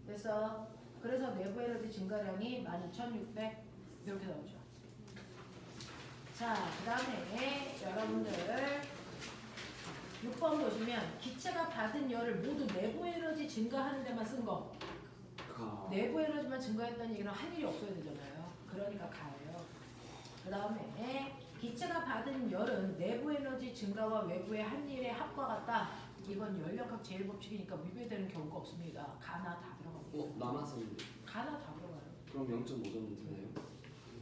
됐어? 그래서 내부 에너지 증가량이 12,600 이렇게 나오죠. 자, 그 다음에 여러분들 6번 보시면 기체가 받은 열을 모두 내부 에너지 증가하는 데만 쓴 거. 내부 에너지만 증가했다는 얘기는 한 일이 없어야 되잖아요. 그러니까 가요. 그 다음에 기체가 받은 열은 내부 에너지 증가와 외부의 한 일의 합과 같다. 이건 열역학 제일법칙이니까 위배되는 경우가 없습니다. 가나 다 들어갑니다. 남았었는데. 가나 다 들어가요. 그럼 0.5점 되나요?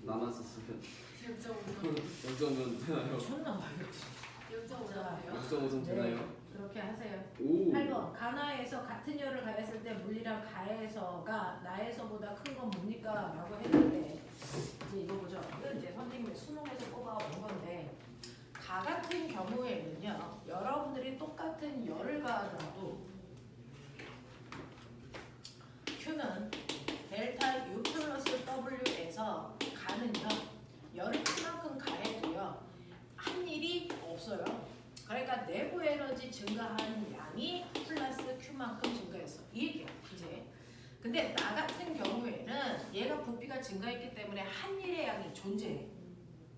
남았었으면 0.5점. 0.5점 되나요? 존나 말렸지. 0.5점이요? 0.5점 되나요? 네, 그렇게 하세요. 오. 8번 가나에서 같은 열을 가했을 때 물리량 가에서가 나에서보다 큰 건 뭡니까? 라고 했는데 이제 이거 보죠. 이건 이제 선생님이 수능에서 뽑아온 건데 가 같은 경우에는요. 여러분들이 똑같은 열을 가하더라도 Q는 델타 U 플러스 W에서 가는요. 열을 그만큼 가해도요. 한 일이 없어요. 그러니까 내부 에너지 증가한 양이 플러스 Q만큼 증가했어. 이 얘기야. 이제. 근데 나 같은 경우에는 얘가 부피가 증가했기 때문에 한 일의 양이 존재해.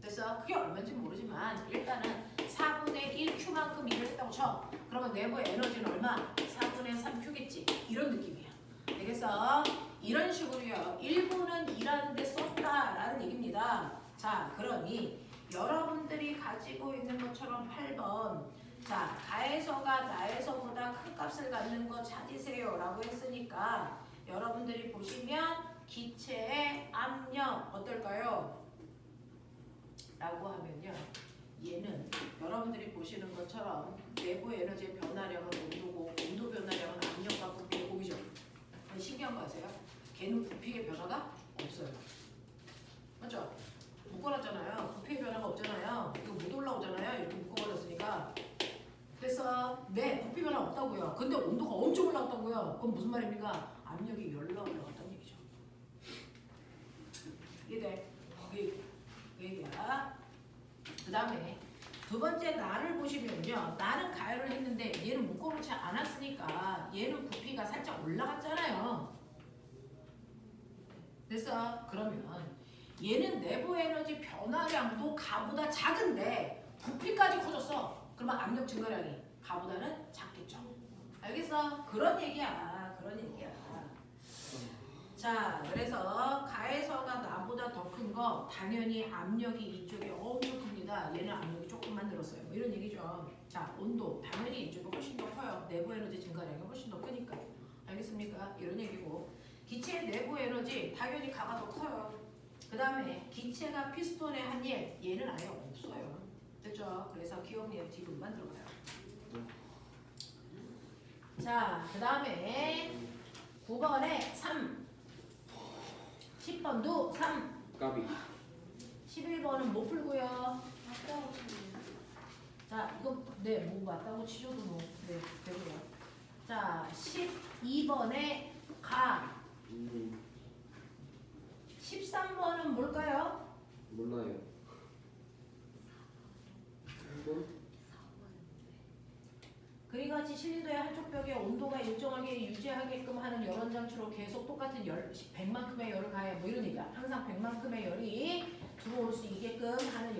그래서 그게 얼마인지 모르지만 일단은 4분의 1Q만큼 일을 했다고 쳐. 그러면 내부 에너지는 얼마? 4분의 3Q겠지. 이런 느낌이야. 그래서 이런 식으로요. 1분은 일하는데 썼다라는 얘기입니다. 자, 그러니 여러분들이 가지고 있는 것처럼 8번 자, 가에서가 나에서보다 큰 값을 갖는 거 찾으세요 라고 했으니까 여러분들이 보시면 기체의 압력 어떨까요? 라고 하면요 얘는 여러분들이 보시는 것처럼 내부 에너지의 변화량은 온도고 온도 변화량은 압력과 부피의 곱이죠. 신기한 거 아세요? 걔는 부피의 변화가 없어요. 맞죠? 묶어놨잖아요. 부피의 변화가 없잖아요. 이거 못 올라오잖아요. 이렇게 묶어버렸으니까. 그래서 네, 부피 변화 없다고요. 근데 온도가 엄청 올라갔다고요. 그건 무슨 말입니까? 압력이 열나 올라갔다는 얘기죠. 이해돼? 그 얘기야. 그 다음에 두 번째 나를 보시면요. 나는 가열을 했는데 얘는 묶어놓지 않았으니까 얘는 부피가 살짝 올라갔잖아요. 그래서 그러면 얘는 내부 에너지 변화량도 가보다 작은데 부피까지 커졌어. 그러면 압력 증가량이 가보다는 작겠죠. 알겠어? 그런 얘기야. 그런 얘기야. 자, 그래서 가에서가 나보다 더 큰 거 당연히 압력이 이쪽에 엄청 큽니다. 얘는 압력이 조금만 늘었어요. 뭐 이런 얘기죠. 자, 온도 당연히 이쪽이 훨씬 더 커요. 내부 에너지 증가량이 훨씬 더 크니까. 알겠습니까? 이런 얘기고 기체의 내부 에너지 당연히 가가 더 커요. 그 다음에 기체가 피스톤의 한 일, 얘는 아예 없어요. 됐죠? 그래서 기억 리액티브만 들어가요. 자, 그 다음에 9번에 3, 10번도 3, 까비. 11번은 못 풀고요. 맞다고 치네요. 자, 이거 네, 뭐 맞다고 치셔도 뭐 네, 되고요. 자, 12번에 가. 13번은 뭘까요? 몰라요. 1번? 그리같이 실린더의 한쪽 벽에 온도가 일정하게 유지하게끔 하는 열원 장치로 계속 똑같은 100만큼의 열을 가해 뭐 이런 얘기야. 항상 100만큼의 열이 들어올 수 있게끔 하는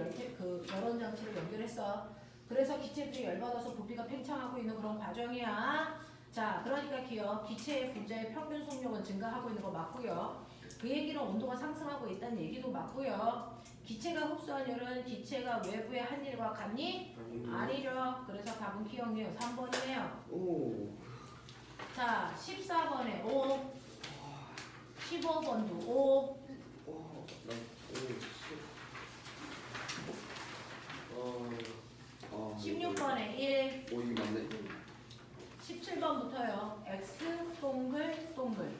열원 장치를 연결했어. 그래서 기체들이 열받아서 부피가 팽창하고 있는 그런 과정이야. 자, 그러니까 기억 기체의 분자의 평균 속력은 증가하고 있는 거 맞고요. 그 얘기는 온도가 상승하고 있다는 얘기도 맞고요. 기체가 흡수한 열은 기체가 외부의 한 일과 같니? 아니죠. 그래서 답은 기억이에요. 3번이네요. 오. 자, 14번에 5, 15번도 5, 와, 나, 오, 16번에 1, 오, 이게 맞네. 17번부터요. X 동글 동글.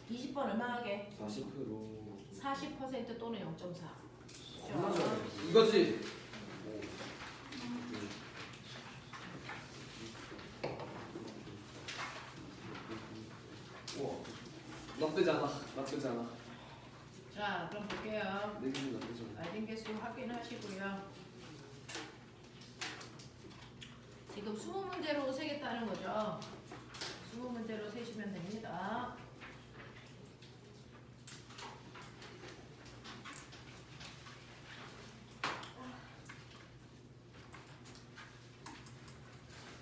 20번 얼마 하게? 40%. 40% 또는 0.4. 겁나 잘해. 이거지. 오. 우와, 나쁘지 않아. 나쁘지 않아. 자, 그럼 볼게요. 내 기준 나쁘지 않아. 알림 개수 확인하시고요. 지금 20문제로 세겠다는 거죠. 20문제로 세시면 됩니다.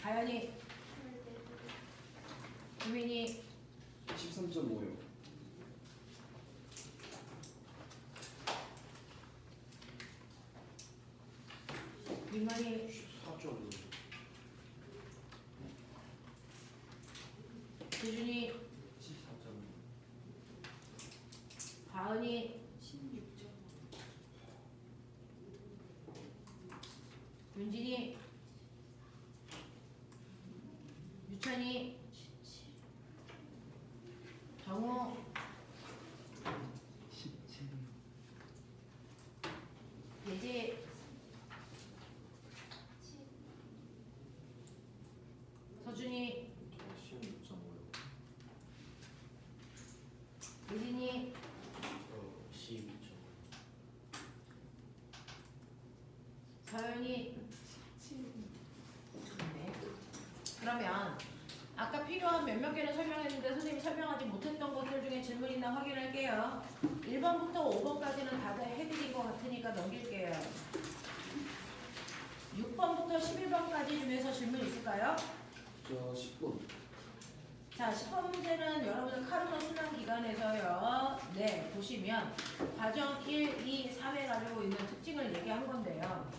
가연이, 주민이, 13.5요. 민만이, 14.5. 주준이, 14.5. 가은이, 16점. 윤진이, 유찬이, 정우, 17. 예지, 서준이, 16.5요. 예진이, 12.5. 서연이. 네. 그러면 아까 필요한 몇몇 개는 설명했는데 선생님이 설명하지 못했던 것들 중에 질문 있나 확인할게요. 1번부터 5번까지는 다들 해드린 것 같으니까 넘길게요. 6번부터 11번까지 중에서 질문 있을까요? 저 10번. 자, 10번 문제는 여러분들 카르마 순환 기간에서요. 네, 보시면 과정 1, 2, 3에 가지고 있는 특징을 얘기한 건데요.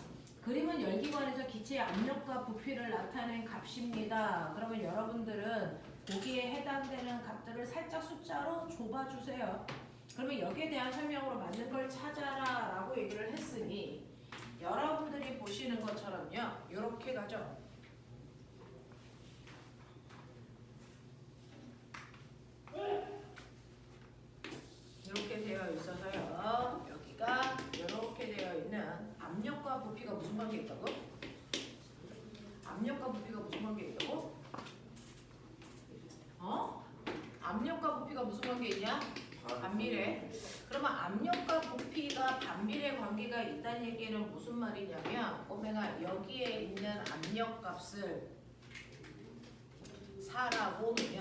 그림은 열기관에서 기체의 압력과 부피를 나타낸 값입니다. 그러면 여러분들은 거기에 해당되는 값들을 살짝 숫자로 좁아주세요. 그러면 여기에 대한 설명으로 맞는 걸 찾아라 라고 얘기를 했으니 여러분들이 보시는 것처럼요. 이렇게 가죠. 이렇게 되어 있어서요. 여기가 이렇게 되어 있는 압력과 부피가 무슨 관계 있다고? 압력과 부피가 무슨 관계 있다고? 압력과 부피가 무슨 관계 있냐? 반비례. 그러면 압력과 부피가 반비례 관계가 있다는 얘기는 무슨 말이냐면 꼬맹아 여기에 있는 압력값을 4라고 놓으면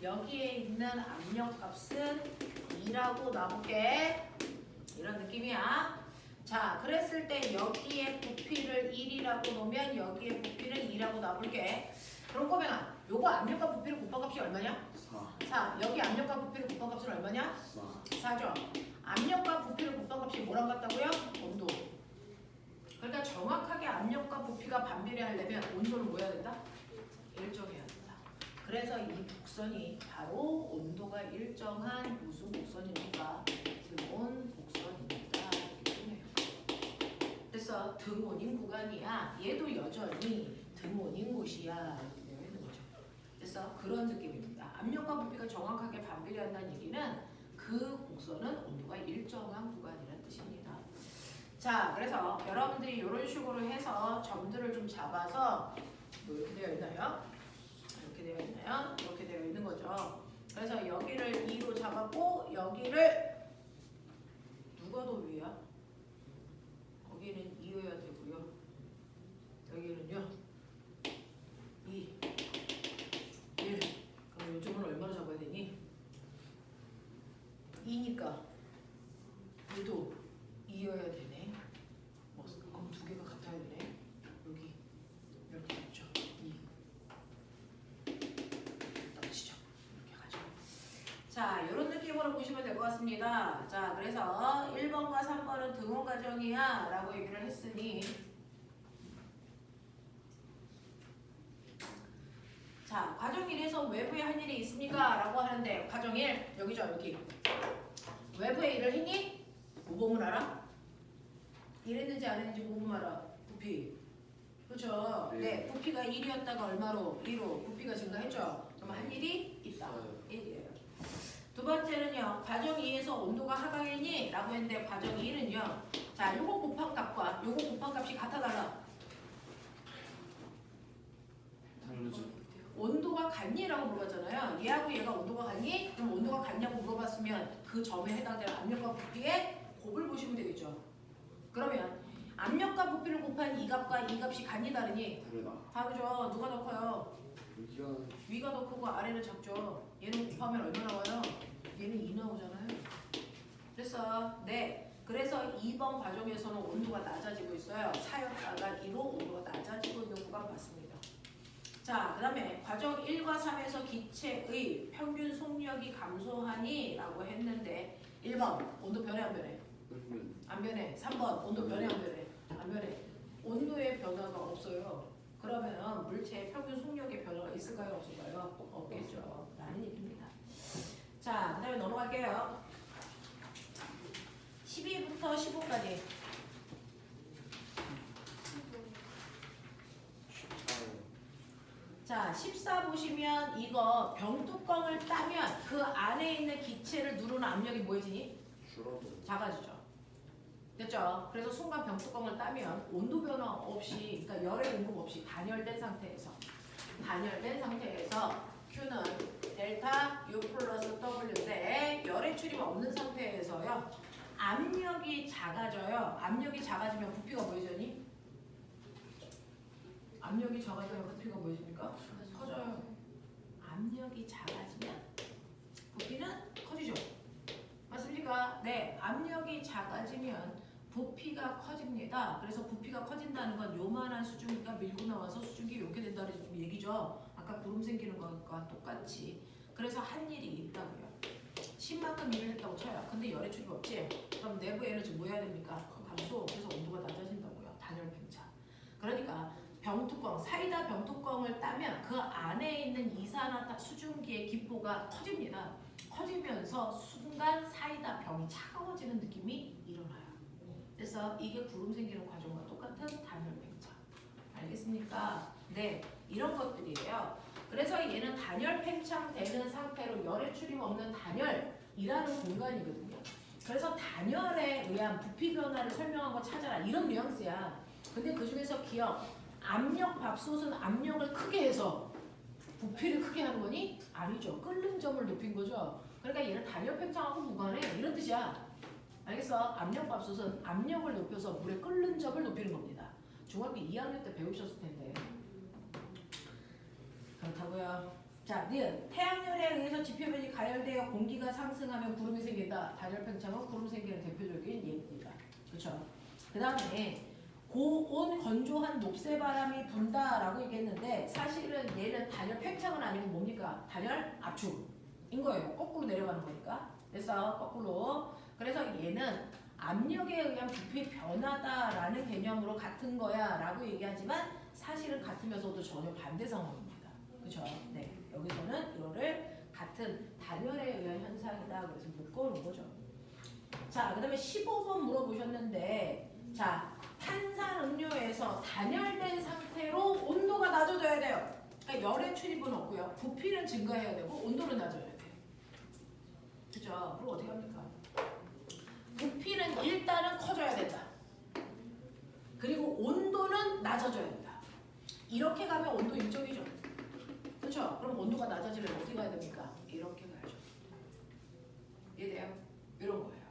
여기에 있는 압력값은 2라고 놔볼게. 이런 느낌이야. 자, 그랬을 때 여기에 부피를 1이라고 놓으면 여기에 부피를 2라고 놔볼게. 그럼 꼬맹아 요거 압력과 부피를 곱한 값이 얼마냐? 4. 여기 압력과 부피를 곱한 값은 얼마냐? 4죠. 압력과 부피를 곱한 값이 뭐랑 같다고요? 온도. 그러니까 정확하게 압력과 부피가 반비례하려면 온도는 뭐 해야 된다? 일정해야 된다. 그래서 이 곡선이 바로 온도가 일정한 무슨 곡선입니까? 등온 곡선입니다. 그래서 등온인 구간이야. 얘도 여전히 등온인 곳이야. 이렇게 되어 있는 거죠. 그래서 그런 느낌입니다. 압력과 부피가 정확하게 반비례한다는 얘기는 그 곡선은 온도가 일정한 구간이라는 뜻입니다. 자, 그래서 여러분들이 이런 식으로 해서 점들을 좀 잡아서 뭐 이렇게 되어 있나요? 이렇게 되어 있나요? 이렇게 되어 있는 거죠. 그래서 여기를 2로 잡았고 여기를 누가 더 위야? 거기는 2여야 되고요. 여기는요 2, 1. 그럼 요즘은 얼마나 잡아야 되니? 2니까 얘도 2여야 되네. 그럼 두 개가 같아야 되네. 여기 이렇게 됐죠. 2. 떨어지죠. 이렇게 가죠. 자, 이런 느낌으로 보시면 될 것 같습니다. 자, 그래서 1번과 3번은 등온 과정이야 라고 얘기를 했으니 자, 과정 1에서 외부에 한 일이 있습니까? 라고 하는데 과정 1, 여기죠, 여기. 외부에 일을 했니? 뭐 보면 알아? 일했는지 안 했는지 뭐 보면 알아? 부피. 그렇죠? 네. 부피가 1이었다가 얼마로? 2로 부피가 증가했죠? 그럼 한 일이 있다. 1이에요. 두 번째는요. 과정 2에서 온도가 하강했니? 라고 했는데 과정 2는요. 자, 요거 곱한 값과 요거 곱한 값이 같아 달라? 다르죠. 온도가 같니? 라고 물어봤잖아요. 얘하고 얘가 온도가 같니? 그럼 온도가 같냐고 물어봤으면 그 점에 해당되는 압력과 부피의 곱을 보시면 되겠죠. 그러면 압력과 부피를 곱한 이 값과 이 값이 같니 다르니? 다르죠. 누가 더 커요? 여기가 위가 더 크고 아래는 작죠. 얘는 곱하면 얼마 나와요? 얘는 2 나오잖아요. 됐어. 네. 그래서 2번 과정에서는 온도가 낮아지고 있어요. 4였다가 2로 온도가 낮아지고 있는 구간 맞습니다. 자, 그 다음에 과정 1과 3에서 기체의 평균 속력이 감소하니? 라고 했는데 1번 온도 변해 안 변해? 안 변해. 3번 온도 변해 안 변해? 안 변해. 온도의 변화가 없어요. 그러면 물체의 평균 속력의 변화가 있을까요? 없을까요? 없겠죠. 라는 얘기입니다. 자, 그 다음에 넘어갈게요. 12부터 15까지. 자, 14 보시면 이거 병뚜껑을 따면 그 안에 있는 기체를 누르는 압력이 뭐해지니? 작아지죠. 됐죠? 그래서 순간 병뚜껑을 따면 온도 변화 없이, 그러니까 열의 공급 없이 단열된 상태에서 Q는 델타 U 플러스 W인데 열의 출입 없는 상태에서요. 압력이 작아져요. 압력이 작아지면 부피가 뭐해지니? 압력이 작아지면 부피가 뭐해집니까? 커져요. 압력이 작아지면 부피는 커지죠. 맞습니까? 네, 압력이 작아지면 부피가 커집니다. 그래서 부피가 커진다는 건 요만한 수증기가 밀고 나와서 수증기 이렇게 된다는 얘기죠. 아까 구름 생기는 것과 똑같이. 그래서 한 일이 있다고요. 10만큼 일을 했다고 쳐요. 근데 열의 출입 없지? 그럼 내부 에너지 뭐 해야 됩니까? 감소. 그래서 온도가 낮아진다고요. 단열 팽창. 그러니까 병뚜껑, 사이다 병뚜껑을 따면 그 안에 있는 이산화탄 수증기의 기포가 커집니다. 커지면서 순간 사이다 병이 차가워지는 느낌이 일어나요. 그래서 이게 구름 생기는 과정과 똑같은 단열 팽창. 알겠습니까? 네, 이런 것들이에요. 그래서 얘는 단열 팽창되는 상태로 열의 출입 없는 단열이라는 공간이거든요. 그래서 단열에 의한 부피 변화를 설명한 거 찾아라. 이런 뉘앙스야. 근데 그 중에서 기억, 압력 밥솥은 압력을 크게 해서 부피를 크게 하는 거니? 아니죠. 끓는 점을 높인 거죠. 그러니까 얘는 단열 팽창하고 무관해. 이런 뜻이야. 알겠어? 압력 밥솥은 압력을 높여서 물의 끓는 점을 높이는 겁니다. 중학교 2학년 때 배우셨을 텐데. 그렇다고요. 자, 니은 태양열에 의해서 지표면이 가열되어 공기가 상승하면 구름이 생긴다. 단열 팽창은 구름 생기는 대표적인 예입니다. 그렇죠? 그 다음에 고온 건조한 녹새 바람이 분다라고 얘기했는데 사실은 얘는 단열 팽창은 아니고 뭡니까? 단열 압축인 거예요. 거꾸로 내려가는 거니까. 그래서 거꾸로. 그래서 얘는 압력에 의한 부피 변화다라는 개념으로 같은 거야 라고 얘기하지만 사실은 같으면서도 전혀 반대 상황입니다. 그렇죠? 네. 여기서는 이거를 같은 단열에 의한 현상이다. 그래서 묶어놓은 거죠. 자, 그 다음에 15번 물어보셨는데 자, 탄산음료에서 단열된 상태로 온도가 낮아져야 돼요. 그러니까 열의 출입은 없고요. 부피는 증가해야 되고 온도는 낮아져야 돼요. 그죠? 그럼 어떻게 합니까? 부피는 일단은 커져야 된다. 그리고 온도는 낮아져야 된다. 이렇게 가면 온도 일정이죠. 그렇죠? 그럼 온도가 낮아지려면 어떻게 가야 됩니까? 이렇게 가야죠. 이해돼요? 이런 거예요.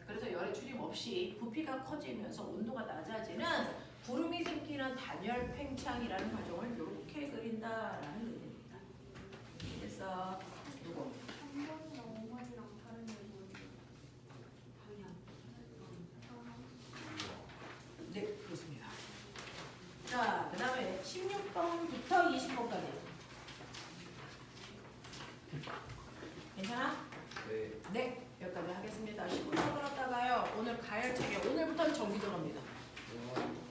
그래서 열의 출입 없이 부피가 커지면서 온도가 낮아지는 구름이 생기는 단열 팽창이라는 과정을 이렇게 그린다라는 의미입니다. 그래서 누구? 3번이랑 5번이랑 다른 게 뭐예요? 네, 그렇습니다. 자, 그 다음에 16번부터 20번까지. 괜찮아? 네. 네, 여기까지 하겠습니다. 10분 더 걸었다가요. 오늘 가열체계, 오늘부터는 정기전화입니다. 와.